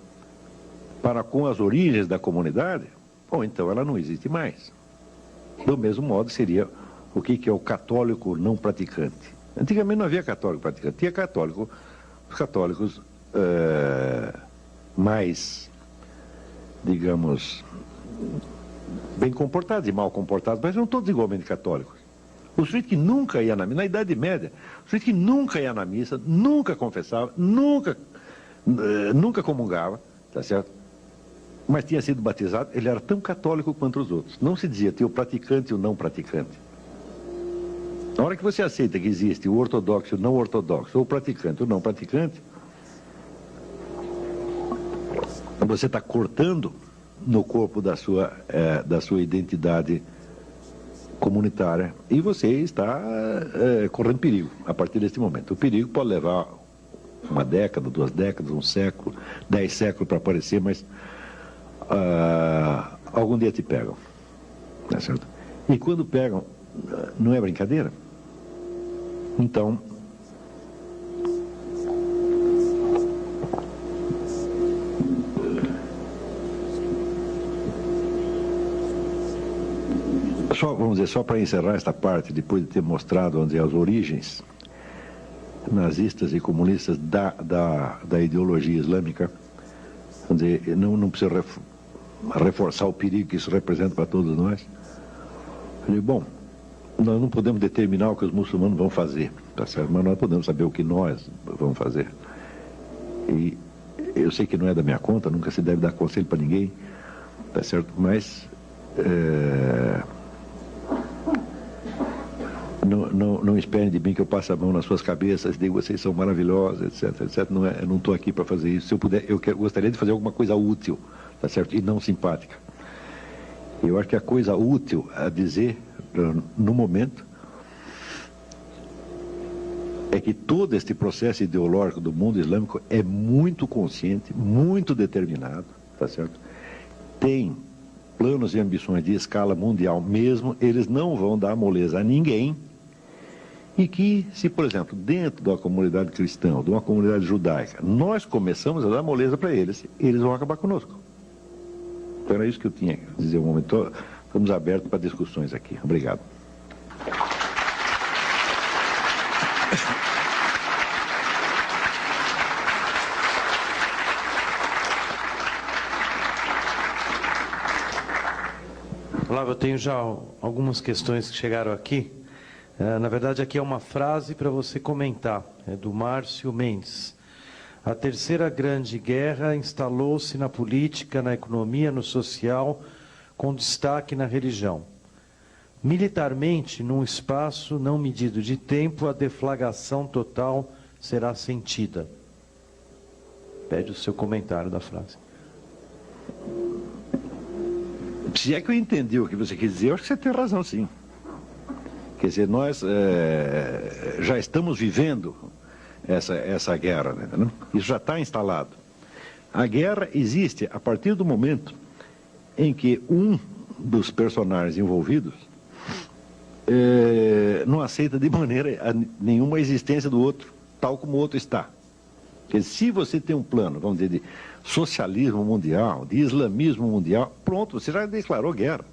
S1: Para com as origens da comunidade, ou então ela não existe mais. Do mesmo modo seria o que é o católico não praticante. Antigamente não havia católico praticante, tinha os católicos mais, digamos, bem comportados e mal comportados, mas não todos igualmente católicos. O sujeito que nunca ia na missa, na Idade Média, o sujeito que nunca ia na missa, nunca confessava, nunca comungava, tá certo? Mas tinha sido batizado, ele era tão católico quanto os outros. Não se dizia, tinha o praticante e o não praticante. Na hora que você aceita que existe o ortodoxo e o não ortodoxo, ou o praticante e o não praticante, você está cortando no corpo da sua identidade comunitária e você está correndo perigo a partir deste momento. O perigo pode levar uma década, 2 décadas, 1 século, 10 séculos para aparecer, mas algum dia te pegam, tá certo? E quando pegam, não é brincadeira. Então, só para encerrar esta parte, depois de ter mostrado, vamos dizer, as origens nazistas e comunistas da ideologia islâmica, vamos dizer, não precisa reforçar o perigo que isso representa para todos nós. Eu digo, bom, nós não podemos determinar o que os muçulmanos vão fazer, tá certo? Mas nós podemos saber o que nós vamos fazer. E eu sei que não é da minha conta, nunca se deve dar conselho para ninguém, tá certo? Mas não esperem de mim que eu passe a mão nas suas cabeças, digo, vocês são maravilhosos, etc, etc. Eu não estou aqui para fazer isso. Se eu puder, gostaria de fazer alguma coisa útil, tá certo? E não simpática. Eu acho que a coisa útil a dizer, no momento, é que todo este processo ideológico do mundo islâmico é muito consciente, muito determinado, tá certo? Tem planos e ambições de escala mundial mesmo, eles não vão dar moleza a ninguém. E que, se, por exemplo, dentro da comunidade cristã, ou de uma comunidade judaica, nós começamos a dar moleza para eles, eles vão acabar conosco. Então era isso que eu tinha que dizer um momento. Estamos abertos para discussões aqui. Obrigado.
S2: Olá, eu tenho já algumas questões que chegaram aqui. Na verdade, aqui é uma frase para você comentar. É do Márcio Mendes. A terceira grande guerra instalou-se na política, na economia, no social, com destaque na religião. Militarmente, num espaço não medido de tempo, a deflagração total será sentida. Pede o seu comentário da frase.
S1: Se é que eu entendi o que você quis dizer, eu acho que você tem razão, sim. Quer dizer, nós já estamos vivendo essa guerra, né? Isso já está instalado. A guerra existe a partir do momento em que um dos personagens envolvidos não aceita de maneira nenhuma a existência do outro, tal como o outro está. Porque se você tem um plano, vamos dizer, de socialismo mundial, de islamismo mundial, pronto, você já declarou guerra.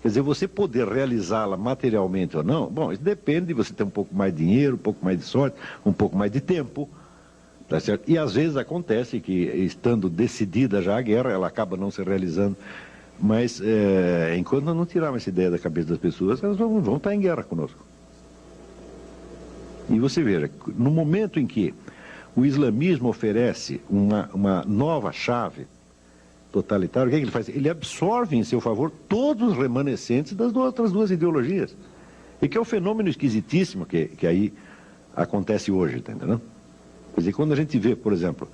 S1: Quer dizer, você poder realizá-la materialmente ou não, bom, isso depende de você ter um pouco mais de dinheiro, um pouco mais de sorte, um pouco mais de tempo, tá certo? E às vezes acontece que, estando decidida já a guerra, ela acaba não se realizando, mas enquanto nós não tirarmos essa ideia da cabeça das pessoas, elas vão estar em guerra conosco. E você veja, no momento em que o islamismo oferece uma nova chave totalitária, o que é que ele faz? Ele absorve em seu favor todos os remanescentes das outras duas ideologias. E que é um fenômeno esquisitíssimo que aí acontece hoje, tá entendendo? Quer dizer, quando a gente vê, por exemplo,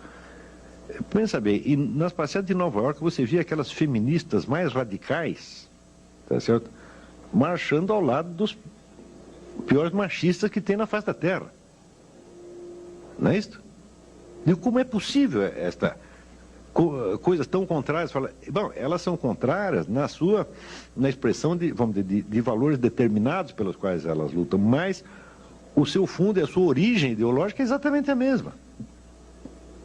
S1: pensa bem, e nas passeatas de Nova York você vê aquelas feministas mais radicais, tá certo? Marchando ao lado dos piores machistas que tem na face da Terra. Não é isso? E como é possível coisas tão contrárias? Bom, elas são contrárias na expressão vamos dizer, de valores determinados pelos quais elas lutam, mas o seu fundo e a sua origem ideológica é exatamente a mesma.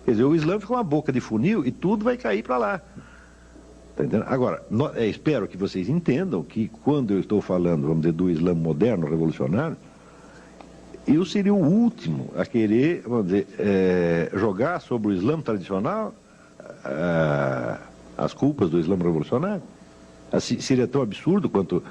S1: Quer dizer, o Islã fica uma boca de funil e tudo vai cair para lá. Tá entendendo? Agora, espero que vocês entendam que quando eu estou falando, vamos dizer, do Islã moderno, revolucionário, eu seria o último a querer, vamos dizer, jogar sobre o Islã tradicional as culpas do Islã revolucionário. Assim, seria tão absurdo quanto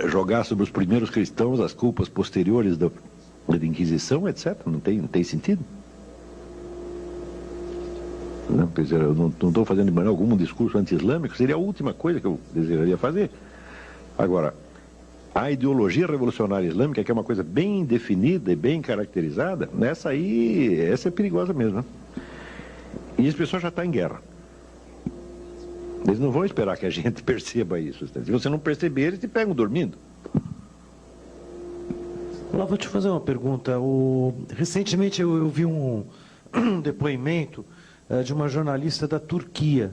S1: jogar sobre os primeiros cristãos as culpas posteriores da Inquisição, etc. Não tem sentido. Não, quer dizer, eu não estou fazendo de maneira alguma um discurso anti-islâmico, seria a última coisa que eu desejaria fazer. Agora, a ideologia revolucionária islâmica, que é uma coisa bem definida e bem caracterizada, essa é perigosa mesmo. Né? E as pessoas já estão em guerra. Eles não vão esperar que a gente perceba isso. Se você não perceber, eles te pegam dormindo.
S2: Olá, vou te fazer uma pergunta. Recentemente eu vi um depoimento de uma jornalista da Turquia.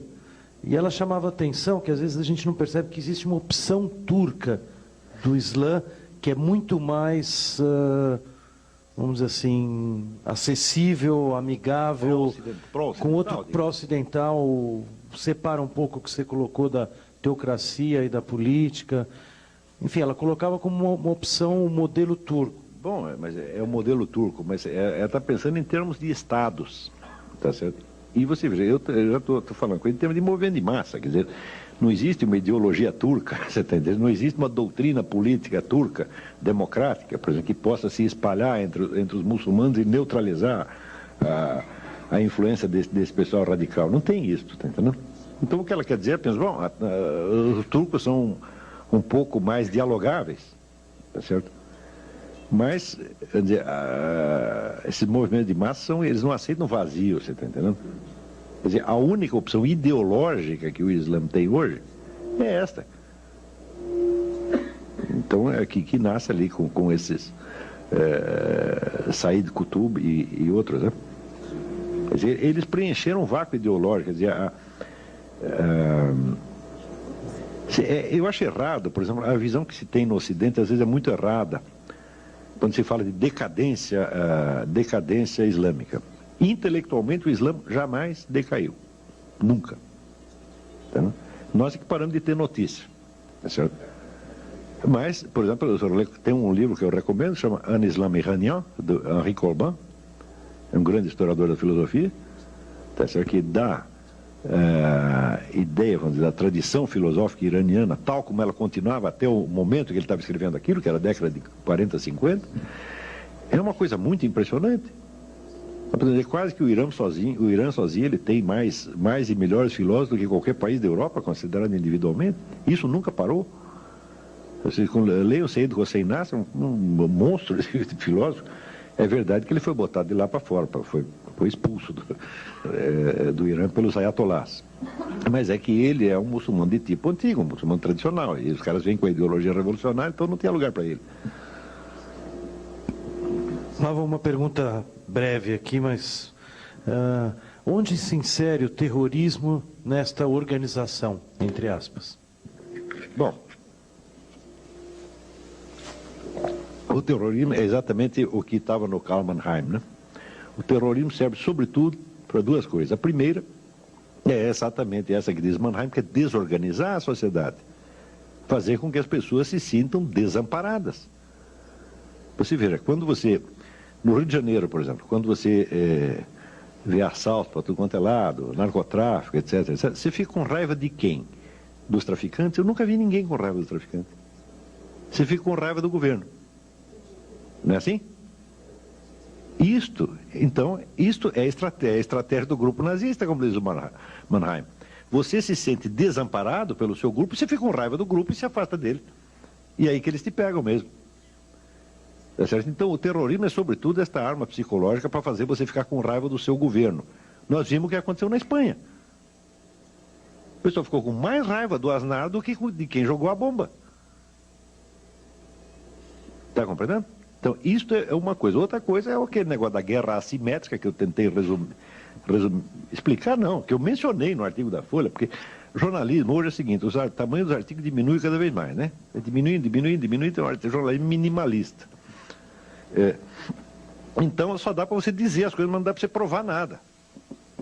S2: E ela chamava a atenção que às vezes a gente não percebe que existe uma opção turca do Islã que é muito mais, vamos dizer assim, acessível, amigável, com outro pró-ocidental, separa um pouco o que você colocou da teocracia e da política. Enfim, ela colocava como uma opção o modelo turco.
S1: Bom, mas é o modelo turco, mas ela está pensando em termos de estados, tá certo? E você veja, eu já estou falando com ele em termos de movimento de massa, quer dizer, não existe uma ideologia turca, você está entendendo? Não existe uma doutrina política turca, democrática, por exemplo, que possa se espalhar entre os muçulmanos e neutralizar a influência desse pessoal radical. Não tem isso, está entendendo? Então, o que ela quer dizer, pensa, bom, os turcos são um pouco mais dialogáveis, tá certo? Mas, quer dizer, esses movimentos de massa, eles não aceitam vazio, você está entendendo? Quer dizer, a única opção ideológica que o Islã tem hoje é esta. Então, é que nasce ali com esses Said Qutb e outros, né? Quer dizer, eles preencheram um vácuo ideológico, quer dizer, eu acho errado, por exemplo, a visão que se tem no Ocidente às vezes é muito errada, quando se fala de decadência islâmica. Intelectualmente o Islã jamais decaiu, nunca. Tá? Nós é que paramos de ter notícia, tá certo? Mas, por exemplo, tem um livro que eu recomendo, chama Un Islam iranien, do Henri Corbin, é um grande historiador da filosofia, tá certo? Que dá ideia, vamos dizer, da tradição filosófica iraniana, tal como ela continuava até o momento que ele estava escrevendo aquilo, que era a década de 40, 50, é uma coisa muito impressionante. Quase que o Irã sozinho ele tem mais e melhores filósofos do que qualquer país da Europa, considerado individualmente. Isso nunca parou. Vocês leiam o Said Hossein Nasr, um monstro de filósofo. É verdade que ele foi botado de lá para fora, foi expulso do Irã pelos ayatollahs. Mas é que ele é um muçulmano de tipo antigo, um muçulmano tradicional. E os caras vêm com a ideologia revolucionária, então não tinha lugar para ele.
S2: Uma pergunta breve aqui, mas onde se insere o terrorismo nesta organização, entre aspas?
S1: Bom, o terrorismo é exatamente o que estava no Karl Mannheim, né? O terrorismo serve sobretudo para duas coisas. A primeira é exatamente essa que diz Mannheim, que é desorganizar a sociedade, fazer com que as pessoas se sintam desamparadas. Você veja, quando você, no Rio de Janeiro, por exemplo, quando você vê assalto para tudo quanto é lado, narcotráfico, etc., etc., você fica com raiva de quem? Dos traficantes? Eu nunca vi ninguém com raiva dos traficantes. Você fica com raiva do governo. Não é assim? Isto é a estratégia do grupo nazista, como diz o Mannheim. Você se sente desamparado pelo seu grupo, você fica com raiva do grupo e se afasta dele. E é aí que eles te pegam mesmo. Tá certo? Então, o terrorismo é, sobretudo, esta arma psicológica para fazer você ficar com raiva do seu governo. Nós vimos o que aconteceu na Espanha. O pessoal ficou com mais raiva do Aznar do que de quem jogou a bomba. Está compreendendo? Então, isto é uma coisa. Outra coisa é aquele negócio da guerra assimétrica que eu tentei explicar, não, que eu mencionei no artigo da Folha, porque jornalismo hoje é o seguinte, o tamanho dos artigos diminui cada vez mais, né? Diminuindo, tem um jornalismo minimalista. Então, só dá para você dizer as coisas, mas não dá para você provar nada.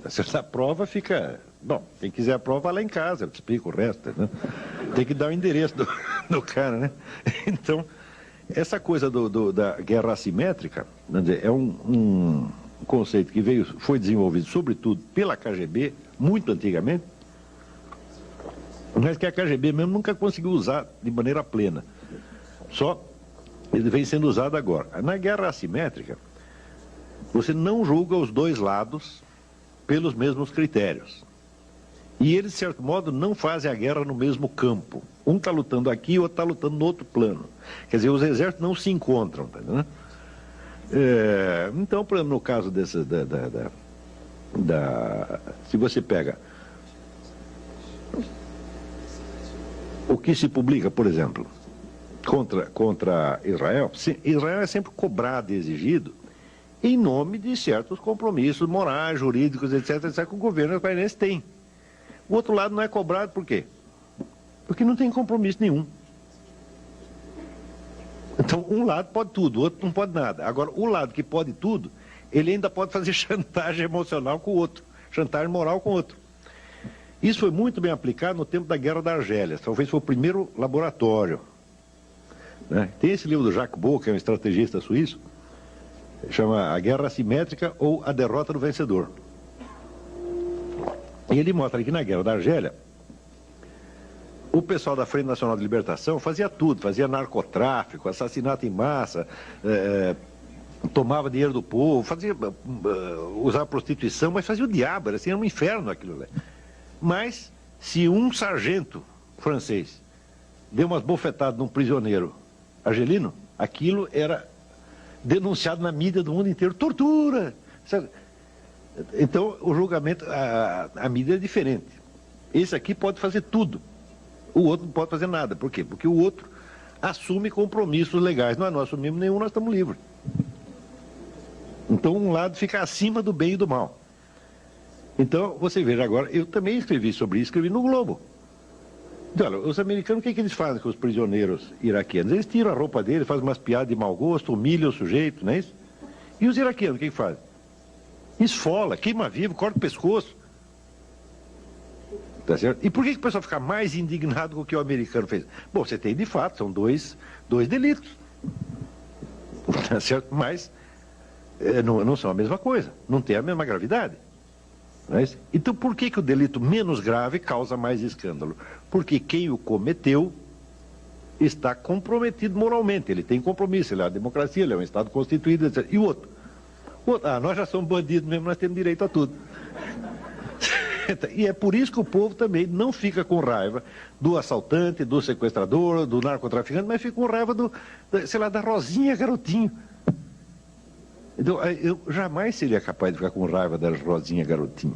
S1: Se essa prova fica... Bom, quem quiser a prova, vai lá em casa, eu te explico o resto, né? Tem que dar o endereço do cara, né? Então... Essa coisa da guerra assimétrica, é um conceito que foi desenvolvido, sobretudo, pela KGB, muito antigamente, mas que a KGB mesmo nunca conseguiu usar de maneira plena. Só ele vem sendo usado agora. Na guerra assimétrica, você não julga os dois lados pelos mesmos critérios. E eles, de certo modo, não fazem a guerra no mesmo campo. Um está lutando aqui, o outro está lutando no outro plano. Quer dizer, os exércitos não se encontram, tá entendendo? Então, por exemplo, no caso dessa, se você pega o que se publica, por exemplo, contra Israel, Israel é sempre cobrado e exigido em nome de certos compromissos morais, jurídicos, etc., que o governo israelense tem. O outro lado não é cobrado por quê? Porque não tem compromisso nenhum. Então, um lado pode tudo, o outro não pode nada. Agora, o lado que pode tudo, ele ainda pode fazer chantagem emocional com o outro, chantagem moral com o outro. Isso foi muito bem aplicado no tempo da Guerra da Argélia. Talvez foi o primeiro laboratório. Né? Tem esse livro do Jacques Beau, que é um estrategista suíço, chama A Guerra Assimétrica ou A Derrota do Vencedor. E ele mostra que na Guerra da Argélia, o pessoal da Frente Nacional de Libertação fazia tudo, fazia narcotráfico, assassinato em massa, tomava dinheiro do povo, usava prostituição, mas fazia o diabo, era um inferno aquilo lá. Mas se um sargento francês deu umas bofetadas num prisioneiro argelino, aquilo era denunciado na mídia do mundo inteiro. Tortura! Sabe? Então, o julgamento, a mídia é diferente. Esse aqui pode fazer tudo. O outro não pode fazer nada. Por quê? Porque o outro assume compromissos legais. Nós não assumimos nenhum, nós estamos livres. Então, um lado fica acima do bem e do mal. Então, você veja agora, eu também escrevi sobre isso, escrevi no Globo. Então, olha, os americanos, o que eles fazem com os prisioneiros iraquianos? Eles tiram a roupa deles, fazem umas piadas de mau gosto, humilham o sujeito, não é isso? E os iraquianos, o que fazem? Esfola, queima vivo, corta o pescoço. Tá certo? E por que o pessoal fica mais indignado com o que o americano fez? Bom, você tem de fato, são dois delitos. Tá certo? Mas não são a mesma coisa, não tem a mesma gravidade. Não é isso? Então por que o delito menos grave causa mais escândalo? Porque quem o cometeu está comprometido moralmente, ele tem compromisso, ele é uma democracia, ele é um Estado constituído, etc. E o outro? Nós já somos bandidos mesmo, nós temos direito a tudo. E é por isso que o povo também não fica com raiva do assaltante, do sequestrador, do narcotraficante, mas fica com raiva da Rosinha Garotinho. Então, eu jamais seria capaz de ficar com raiva da Rosinha Garotinho.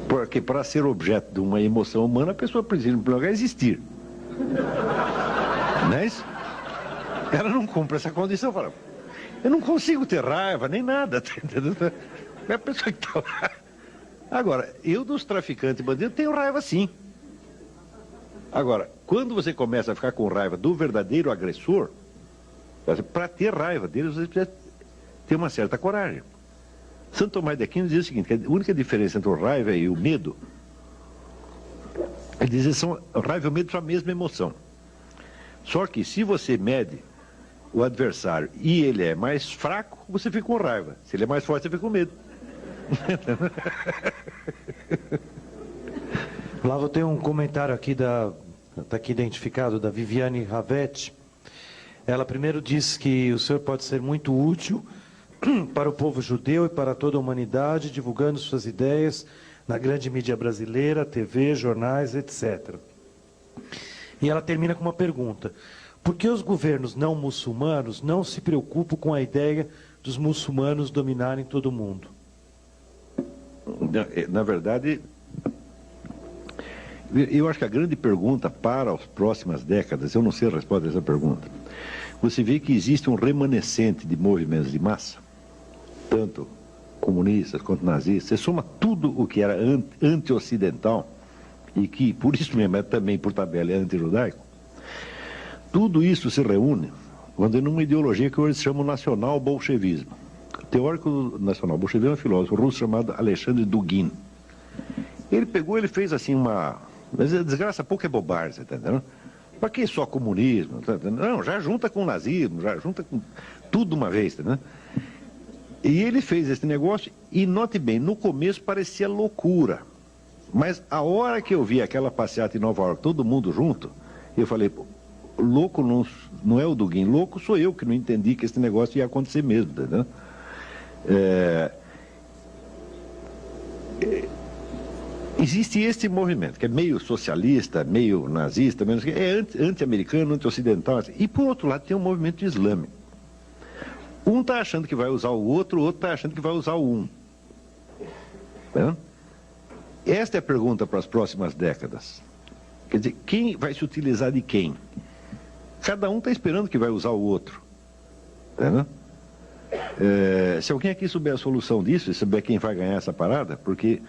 S1: Porque para ser objeto de uma emoção humana, a pessoa precisa, em primeiro lugar, existir. Não é isso? Ela não cumpre essa condição, fala, eu não consigo ter raiva, nem nada. É a pessoa que está lá. Agora, eu dos traficantes e bandidos tenho raiva sim. Agora, quando você começa a ficar com raiva do verdadeiro agressor, para ter raiva deles, você precisa ter uma certa coragem. Santo Tomás de Aquino diz o seguinte, que a única diferença entre o raiva e o medo, ele diz que o raiva e o medo são a mesma emoção. Só que se você mede o adversário e ele é mais fraco, você fica com raiva. Se ele é mais forte, você fica com medo.
S2: Lá eu tenho um comentário aqui está aqui identificado, da Viviane Ravetti. Ela primeiro diz que o senhor pode ser muito útil para o povo judeu e para toda a humanidade, divulgando suas ideias na grande mídia brasileira, TV, jornais, etc. E ela termina com uma pergunta. Por que os governos não muçulmanos não se preocupam com a ideia dos muçulmanos dominarem todo o mundo?
S1: Na verdade, eu acho que a grande pergunta para as próximas décadas, eu não sei a resposta dessa pergunta, você vê que existe um remanescente de movimentos de massa, tanto comunistas quanto nazistas, você soma tudo o que era anti-ocidental, e que, por isso mesmo, é também, por tabela, é anti-judaico, tudo isso se reúne quando é numa ideologia que hoje se chama nacional-bolchevismo. O teórico do nacional-bolchevismo é um filósofo russo chamado Alexandre Dugin. Ele fez assim mas a desgraça pouco é bobagem, você está entendendo? Para que só comunismo? Tá entendendo? Não, já junta com o nazismo, já junta com tudo uma vez, tá entendendo? E ele fez esse negócio e, note bem, no começo parecia loucura. Mas a hora que eu vi aquela passeata em Nova York, todo mundo junto, eu falei, pô, louco não é o Dugin, louco sou eu que não entendi que esse negócio ia acontecer mesmo, tá entendendo? Existe este movimento, que é meio socialista, meio nazista, é anti-americano, anti-ocidental, assim. E por outro lado tem um movimento islâmico. Um está achando que vai usar o outro está achando que vai usar o um. Tá? Esta é a pergunta para as próximas décadas. Quer dizer, quem vai se utilizar de quem? Cada um está esperando que vai usar o outro. Tá? Se alguém aqui souber a solução disso, e souber quem vai ganhar essa parada, porque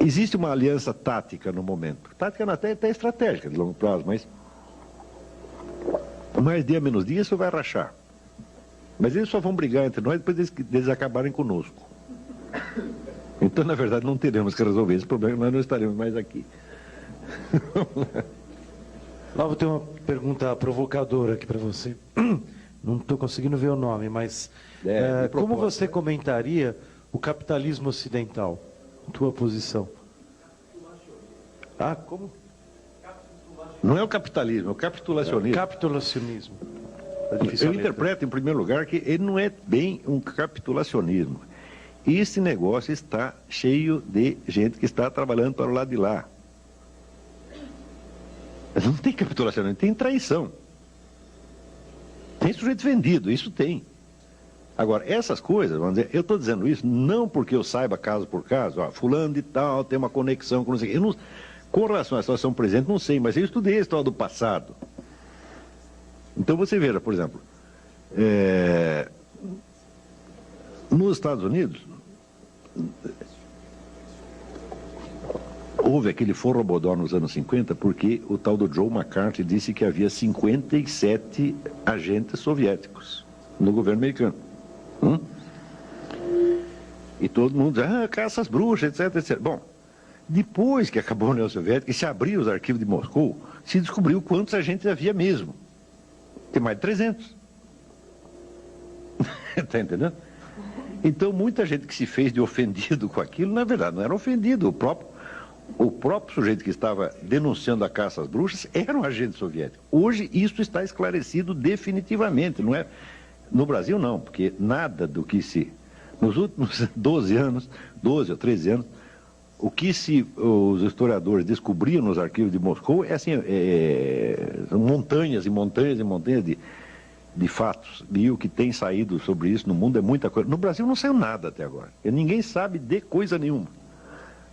S1: existe uma aliança tática no momento. Tática até estratégica de longo prazo, mas mais dia menos dia isso vai rachar. Mas eles só vão brigar entre nós depois deles acabarem conosco. Então, na verdade, não teremos que resolver esse problema, nós não estaremos mais aqui.
S2: Lá vou ter uma pergunta provocadora aqui para você. Não estou conseguindo ver o nome, mas como você comentaria o capitalismo ocidental? Tua posição. Como?
S1: Não é o capitalismo, é o capitulacionismo.
S2: Capitulacionismo.
S1: Eu interpreto, em primeiro lugar, que ele não é bem um capitulacionismo. esse negócio está cheio de gente que está trabalhando para o lado de lá. Não tem capitulação, não tem traição. Tem sujeito vendido, isso tem. Agora, essas coisas, vamos dizer, eu estou dizendo isso não porque eu saiba caso por caso, ó, fulano de tal tem uma conexão com não sei o quê. Eu não, com relação à situação presente, não sei, mas eu estudei a história do passado. Então você veja, por exemplo, nos Estados Unidos, houve aquele forrobodó nos anos 50 porque o tal do Joe McCarthy disse que havia 57 agentes soviéticos no governo americano. E todo mundo diz, caça as bruxas, etc, etc. Bom, depois que acabou a União Soviética e se abriu os arquivos de Moscou, se descobriu quantos agentes havia mesmo. Tem mais de 300. Está entendendo? Então, muita gente que se fez de ofendido com aquilo, na verdade, não era ofendido. O próprio sujeito que estava denunciando a caça às bruxas era um agente soviético. Hoje, isso está esclarecido definitivamente, não é? No Brasil, não, porque nada do que se... Nos últimos 12 ou 13 anos, o que os historiadores descobriam nos arquivos de Moscou é assim, montanhas e montanhas e montanhas de fatos. E o que tem saído sobre isso no mundo é muita coisa. No Brasil não saiu nada até agora. Ninguém sabe de coisa nenhuma.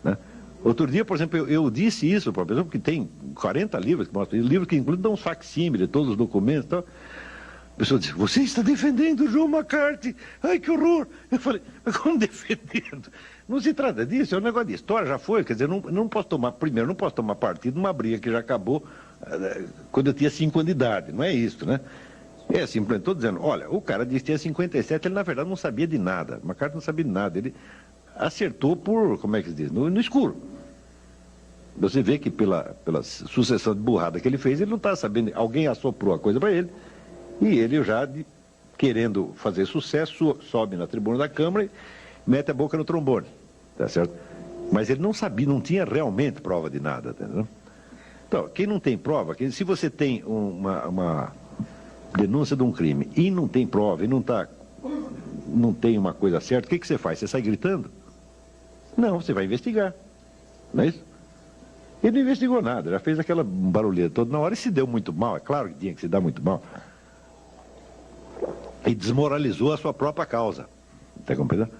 S1: Né? Outro dia, por exemplo, eu disse isso para a pessoa, porque tem 40 livros que mostram isso, livros que incluem dão uns facsímiles, todos os documentos e tal. A pessoa disse, você está defendendo o Joe McCarthy? Ai, que horror! Eu falei, mas como defendendo? Não se trata disso, é um negócio de história, já foi. Quer dizer, não posso tomar partido numa briga que já acabou quando eu tinha 5 anos de idade. Não é isso, né? É simplesmente, estou dizendo, olha, o cara disse que tinha 57, ele na verdade não sabia de nada. O McCarthy não sabia de nada, ele acertou por, como é que se diz, no escuro. Você vê que pela sucessão de burrada que ele fez, ele não está sabendo, alguém assoprou a coisa para ele, e ele já, querendo fazer sucesso, sobe na tribuna da Câmara e mete a boca no trombone, tá certo? Mas ele não sabia, não tinha realmente prova de nada, entendeu? Então, quem não tem prova, se você tem uma denúncia de um crime e não tem prova, e não tem uma coisa certa, o que você faz? Você sai gritando? Não, você vai investigar, não é isso? Ele não investigou nada, já fez aquela barulheira toda na hora e se deu muito mal, é claro que tinha que se dar muito mal. E desmoralizou a sua própria causa. Está compreendendo?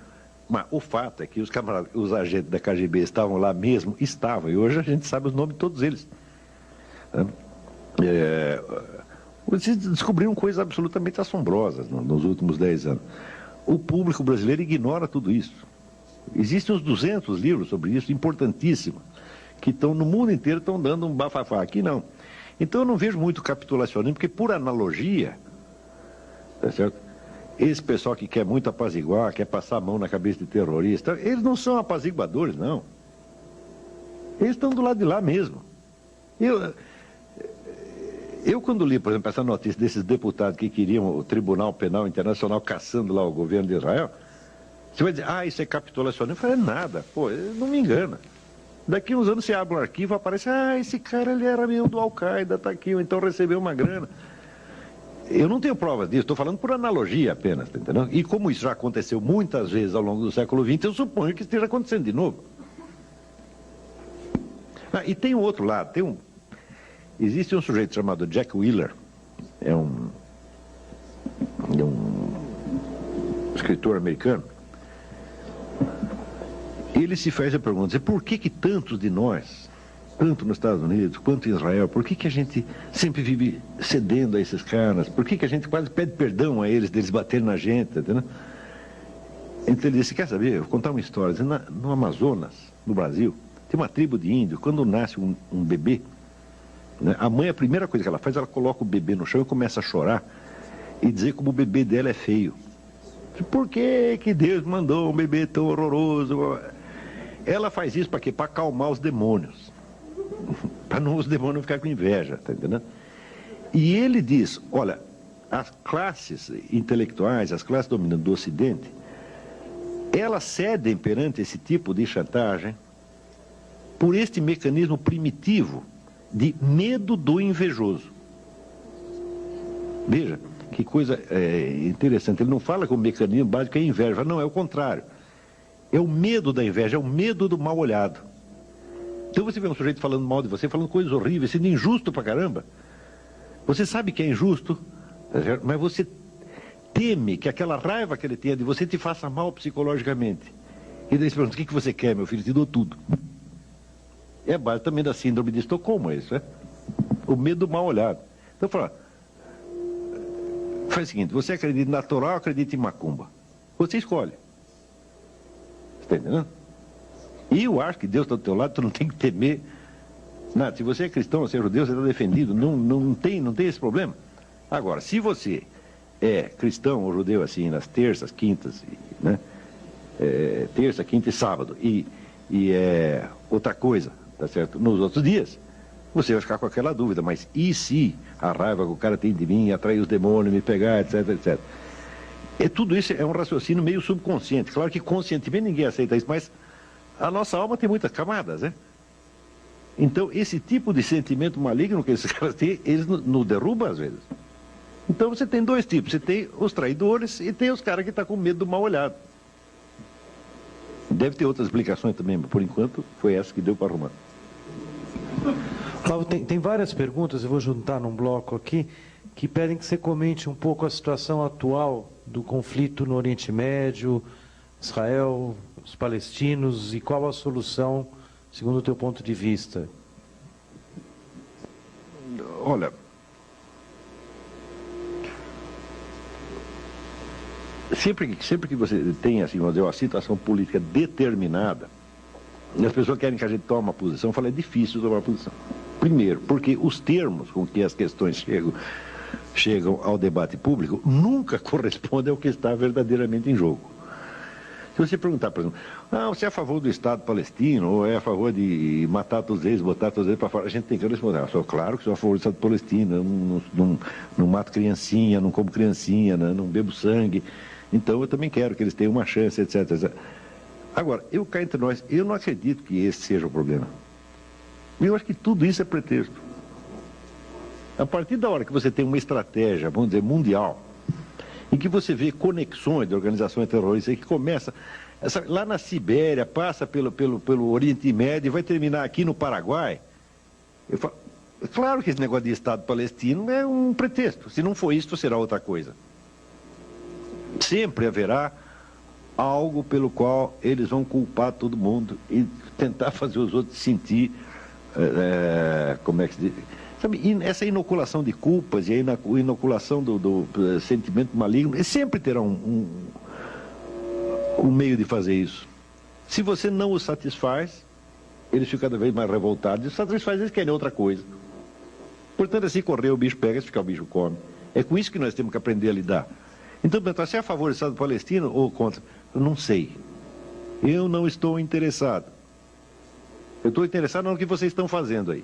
S1: Mas o fato é que os agentes da KGB estavam lá mesmo, estavam, e hoje a gente sabe os nomes de todos eles. Vocês descobriram coisas absolutamente assombrosas nos últimos 10 anos. O público brasileiro ignora tudo isso. Existem uns 200 livros sobre isso, importantíssimos, que estão no mundo inteiro, estão dando um bafafá. Aqui não. Então eu não vejo muito capitulacionismo, porque por analogia, tá certo? Esse pessoal que quer muito apaziguar, quer passar a mão na cabeça de terrorista, eles não são apaziguadores, não. Eles estão do lado de lá mesmo. Eu quando li, por exemplo, essa notícia desses deputados que queriam o Tribunal Penal Internacional caçando lá o governo de Israel, você vai dizer, isso é capitulacionismo. Eu falei, nada, pô, não me engana. Daqui uns anos você abre um arquivo, aparece, esse cara ele era meio do Al-Qaeda, tá aqui, ou então recebeu uma grana. Eu não tenho provas disso, estou falando por analogia apenas, tá entendendo? E como isso já aconteceu muitas vezes ao longo do século XX, eu suponho que esteja acontecendo de novo. E tem um outro lado, existe um sujeito chamado Jack Wheeler, é um escritor americano. Ele se faz a pergunta, por que tantos de nós, tanto nos Estados Unidos quanto em Israel, por que a gente sempre vive cedendo a esses caras? Por que a gente quase pede perdão a eles, deles baterem na gente, entendeu? Então ele disse, quer saber, eu vou contar uma história. No Amazonas, no Brasil, tem uma tribo de índios, quando nasce um bebê, né, a mãe, a primeira coisa que ela faz, ela coloca o bebê no chão e começa a chorar e dizer como o bebê dela é feio. Por que Deus mandou um bebê tão horroroso? Ela faz isso para quê? Para acalmar os demônios. Para os demônios não ficarem com inveja, tá entendendo? E ele diz, olha, as classes intelectuais, as classes dominantes do Ocidente, elas cedem perante esse tipo de chantagem por este mecanismo primitivo de medo do invejoso. Veja, que coisa interessante. Ele não fala que o mecanismo básico é inveja, não, é o contrário. É o medo da inveja, é o medo do mal olhado. Então você vê um sujeito falando mal de você, falando coisas horríveis, sendo injusto pra caramba. Você sabe que é injusto, mas você teme que aquela raiva que ele tenha de você te faça mal psicologicamente. E daí você pergunta, o que você quer, meu filho? Te dou tudo. É a base também da síndrome de Estocolmo, é isso, né? O medo do mal olhado. Então fala, faz o seguinte, você acredita em natural ou acredita em macumba? Você escolhe. Você está entendendo? E eu acho que Deus está do teu lado, tu não tem que temer nada. Se você é cristão, você é judeu, você está defendido, não tem esse problema. Agora, se você é cristão ou judeu assim, nas terças, quintas, né? Terça, quinta e sábado, e é outra coisa, tá certo? Nos outros dias, você vai ficar com aquela dúvida, mas e se a raiva que o cara tem de mim, atrair os demônios, me pegar, etc, etc. Tudo isso é um raciocínio meio subconsciente. Claro que conscientemente ninguém aceita isso, mas a nossa alma tem muitas camadas, né? Então, esse tipo de sentimento maligno que esses caras têm, eles nos derrubam às vezes. Então, você tem dois tipos. Você tem os traidores e tem os caras que estão com medo do mal olhado. Deve ter outras explicações também, mas por enquanto foi essa que deu para arrumar.
S2: Flávio, tem várias perguntas, eu vou juntar num bloco aqui, que pedem que você comente um pouco a situação atual do conflito no Oriente Médio, Israel, os palestinos, e qual a solução, segundo o teu ponto de vista?
S1: Olha, sempre que você tem assim, uma situação política determinada, e as pessoas querem que a gente tome uma posição, eu falo, é difícil tomar uma posição. Primeiro, porque os termos com que as questões chegam ao debate público nunca correspondem ao que está verdadeiramente em jogo. Se você perguntar, por exemplo, você é a favor do Estado palestino ou é a favor de matar todos eles, botar todos eles para fora, a gente tem que responder, eu sou claro que sou a favor do Estado palestino, não mato criancinha, não como criancinha, não bebo sangue, então eu também quero que eles tenham uma chance, etc, etc. Agora, cá entre nós, eu não acredito que esse seja o problema. Eu acho que tudo isso é pretexto. A partir da hora que você tem uma estratégia, vamos dizer, mundial, em que você vê conexões de organizações terroristas que começa lá na Sibéria, passa pelo Oriente Médio e vai terminar aqui no Paraguai. Eu falo, claro que esse negócio de Estado palestino é um pretexto. Se não for isso, será outra coisa. Sempre haverá algo pelo qual eles vão culpar todo mundo e tentar fazer os outros sentir, como é que se diz? Sabe, essa inoculação de culpas e a inoculação do sentimento maligno, sempre terá um meio de fazer isso. Se você não os satisfaz, eles ficam cada vez mais revoltados. E os satisfaz, eles querem outra coisa. Portanto, se correr o bicho pega, se ficar o bicho come. É com isso que nós temos que aprender a lidar. Então, você é a favor do Estado palestino ou contra? Eu não sei. Eu não estou interessado. Eu estou interessado no que vocês estão fazendo aí.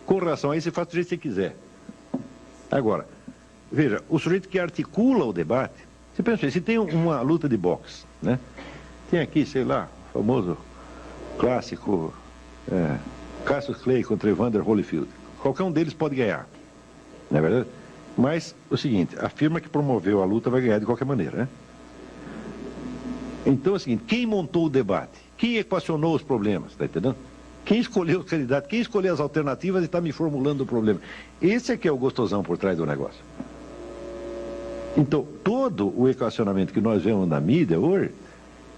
S1: Com relação a isso, você faz do jeito que você quiser. Agora, veja, o sujeito que articula o debate, você pensa assim, se tem uma luta de boxe, né? Tem aqui, sei lá, o famoso clássico Cassius Clay contra Evander Holyfield. Qualquer um deles pode ganhar, não é verdade? Mas, o seguinte, a firma que promoveu a luta vai ganhar de qualquer maneira, né? Então é o seguinte, quem montou o debate? Quem equacionou os problemas, está entendendo? Quem escolheu o candidato? Quem escolheu as alternativas e está me formulando o problema? Esse é que é o gostosão por trás do negócio. Então, todo o equacionamento que nós vemos na mídia hoje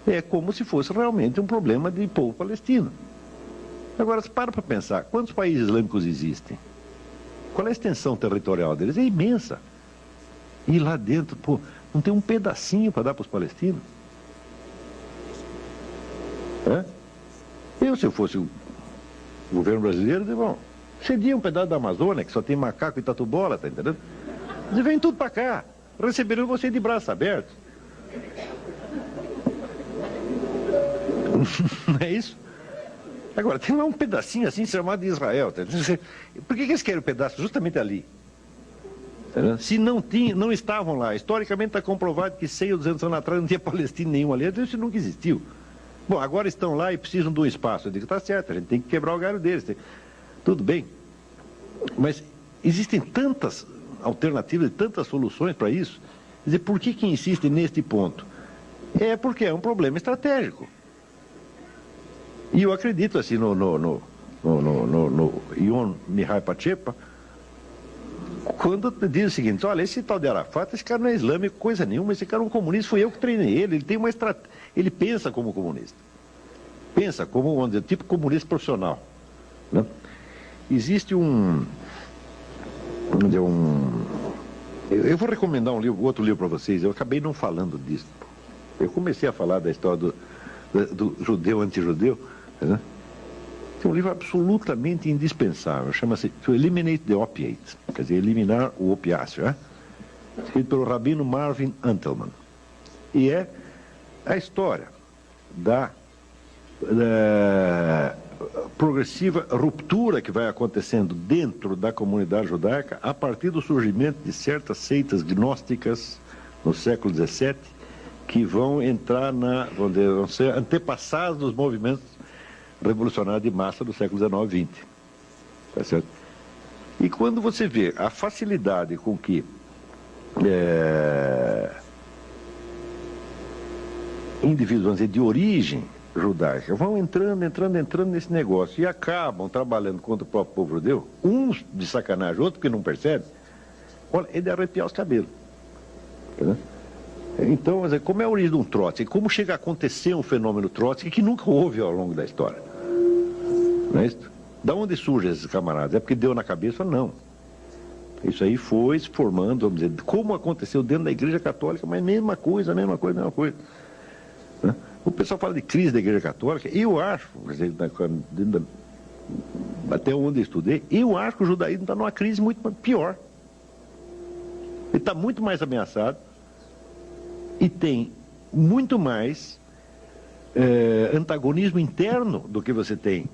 S1: é como se fosse realmente um problema de povo palestino. Agora, se para pensar, quantos países islâmicos existem? Qual é a extensão territorial deles? É imensa. E lá dentro, não tem um pedacinho para dar para os palestinos? Se eu fosse o governo brasileiro, eu diria, bom, cedia um pedaço da Amazônia, que só tem macaco e tatu-bola, tá entendendo? Eles vêm tudo para cá, receberam você de braços abertos. Não é isso? Agora, tem lá um pedacinho assim chamado de Israel. Tá? Por que eles querem o pedaço justamente ali? Tá? Se não estavam lá, historicamente está comprovado que 100 ou 200 anos atrás não tinha palestino nenhum ali, isso nunca existiu. Bom, agora estão lá e precisam de um espaço. Eu digo, tá certo, a gente tem que quebrar o galho deles. Tudo bem. Mas existem tantas alternativas e tantas soluções para isso. Quer dizer, por que insistem neste ponto? É porque é um problema estratégico. E eu acredito assim no Ion Mihai Pachepa, quando diz o seguinte: olha, esse tal de Arafat, esse cara não é islâmico, coisa nenhuma, esse cara é um comunista, fui eu que treinei ele, ele tem uma estratégia, ele pensa como comunista. Pensa como, vamos dizer, tipo comunista profissional. Né? Existe vamos dizer, eu vou recomendar outro livro para vocês, eu acabei não falando disso. Eu comecei a falar da história do judeu anti-judeu, né? Tem um livro absolutamente indispensável, chama-se To Eliminate the Opiate, quer dizer, eliminar o opiáceo, né? Escrito pelo rabino Marvin Antelman. E é a história da progressiva ruptura que vai acontecendo dentro da comunidade judaica a partir do surgimento de certas seitas gnósticas no século XVII que vão entrar vão ser antepassados dos movimentos revolucionários de massa do século XIX e XX. Tá certo? E quando você vê a facilidade com que indivíduos, vamos dizer, de origem judaica vão entrando nesse negócio e acabam trabalhando contra o próprio povo judeu, uns de sacanagem, outros que não percebem, olha, é de arrepiar os cabelos. Entendeu? Então, como é a origem de um Trotsky? Como chega a acontecer um fenômeno Trotsky que nunca houve ao longo da história? Não é isso? Da onde surgem esses camaradas? É porque deu na cabeça? Não. Isso aí foi se formando, vamos dizer, como aconteceu dentro da Igreja Católica, mas mesma coisa. Né? O pessoal fala de crise da Igreja Católica, eu acho, até onde eu estudei, eu acho que o judaísmo está numa crise muito pior. Ele está muito mais ameaçado e tem muito mais antagonismo interno do que você tem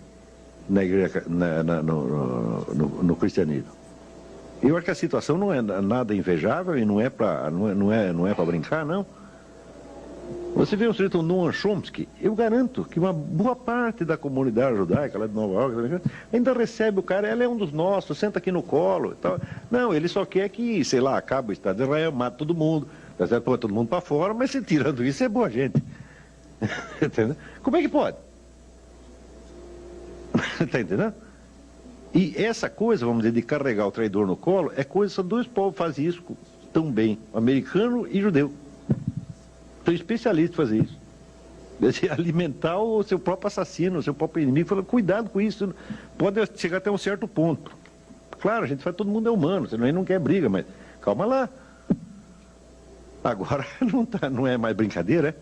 S1: na igreja, no cristianismo. Eu acho que a situação não é nada invejável e não é para brincar, não. Você vê o sujeito Noam Chomsky, eu garanto que uma boa parte da comunidade judaica lá de Nova York ainda recebe o cara, ele é um dos nossos, senta aqui no colo e tal. Não, ele só quer que, sei lá, acabe o Estado de Israel, mata todo mundo, tá certo? Põe todo mundo para fora, mas se tirando isso é boa gente. Entendeu? Como é que pode? Está entendendo? E essa coisa, vamos dizer, de carregar o traidor no colo, é coisa, só dois povos fazem isso tão bem, americano e judeu. São especialistas em fazer isso. Deve alimentar o seu próprio assassino, o seu próprio inimigo, falando, cuidado com isso, pode chegar até um certo ponto. Claro, a gente fala, todo mundo é humano, você não quer briga, mas calma lá. Agora não é mais brincadeira, é?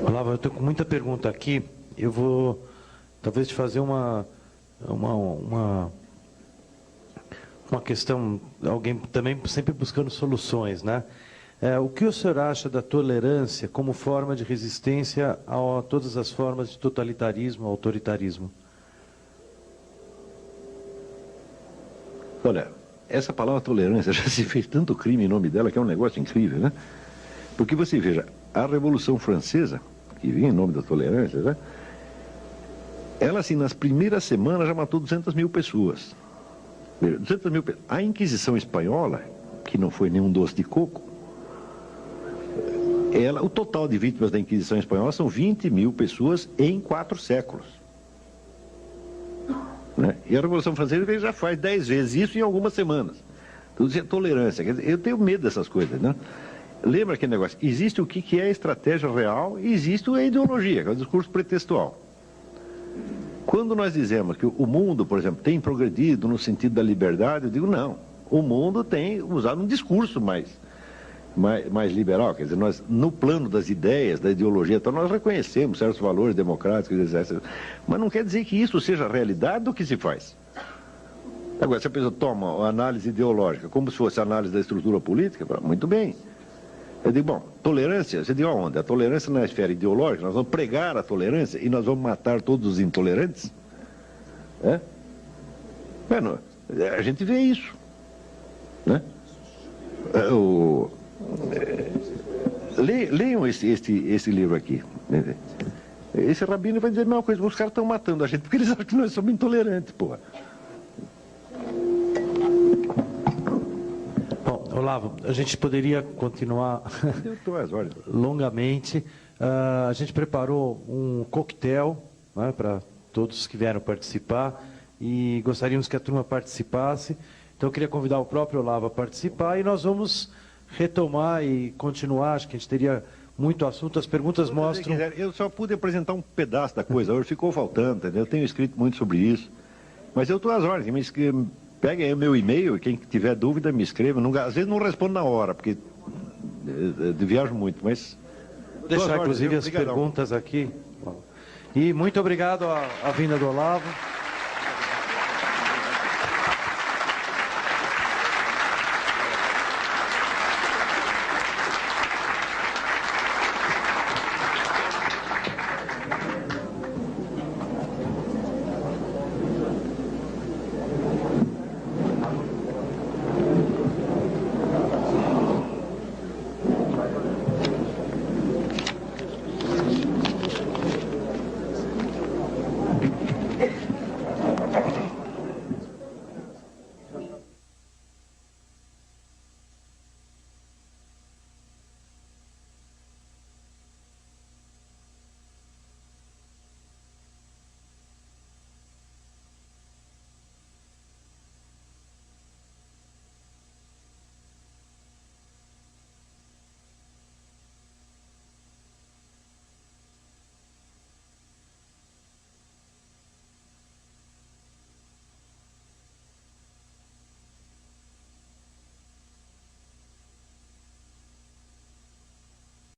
S2: Olavo, eu estou com muita pergunta aqui. Eu vou talvez te fazer uma questão, alguém também sempre buscando soluções, né? O que o senhor acha da tolerância como forma de resistência a todas as formas de totalitarismo, autoritarismo?
S1: Olha, essa palavra tolerância já se fez tanto crime em nome dela que é um negócio incrível, né? Porque você veja, a Revolução Francesa, que vinha em nome da tolerância, né? Ela, assim, nas primeiras semanas já matou 200 mil pessoas. 200 mil pessoas. A Inquisição Espanhola, que não foi nenhum doce de coco, o total de vítimas da Inquisição Espanhola são 20 mil pessoas em 4 séculos. Né? E a Revolução Francesa já faz 10 vezes isso em algumas semanas. Tudo isso é tolerância. Quer dizer, eu tenho medo dessas coisas, né? Lembra aquele negócio? Existe o que é a estratégia real e existe a ideologia, que é o discurso pretextual. Quando nós dizemos que o mundo, por exemplo, tem progredido no sentido da liberdade, eu digo não. O mundo tem usado um discurso mais liberal. Quer dizer, nós, no plano das ideias, da ideologia, então nós reconhecemos certos valores democráticos, etc. Mas não quer dizer que isso seja a realidade do que se faz. Agora, se a pessoa toma a análise ideológica como se fosse a análise da estrutura política, muito bem. Eu digo, bom, tolerância, você diz aonde? A tolerância na esfera ideológica, nós vamos pregar a tolerância e nós vamos matar todos os intolerantes? É? Bueno, a gente vê isso. Né? Leiam esse livro aqui. Esse rabino vai dizer a mesma coisa, os caras estão matando a gente porque eles acham que nós somos intolerantes, porra.
S2: Bom, Olavo, a gente poderia continuar longamente. A gente preparou um coquetel, né, para todos que vieram participar e gostaríamos que a turma participasse. Então eu queria convidar o próprio Olavo a participar e nós vamos retomar e continuar. Acho que a gente teria muito assunto. As perguntas mostram...
S1: Eu só pude apresentar um pedaço da coisa, hoje ficou faltando, entendeu? Eu tenho escrito muito sobre isso, mas eu estou às ordens. Peguem aí o meu e-mail, quem tiver dúvida me escreva. Às vezes não respondo na hora, porque viajo muito, mas...
S2: Vou deixar, inclusive, as perguntas aqui. E muito obrigado à vinda do Olavo.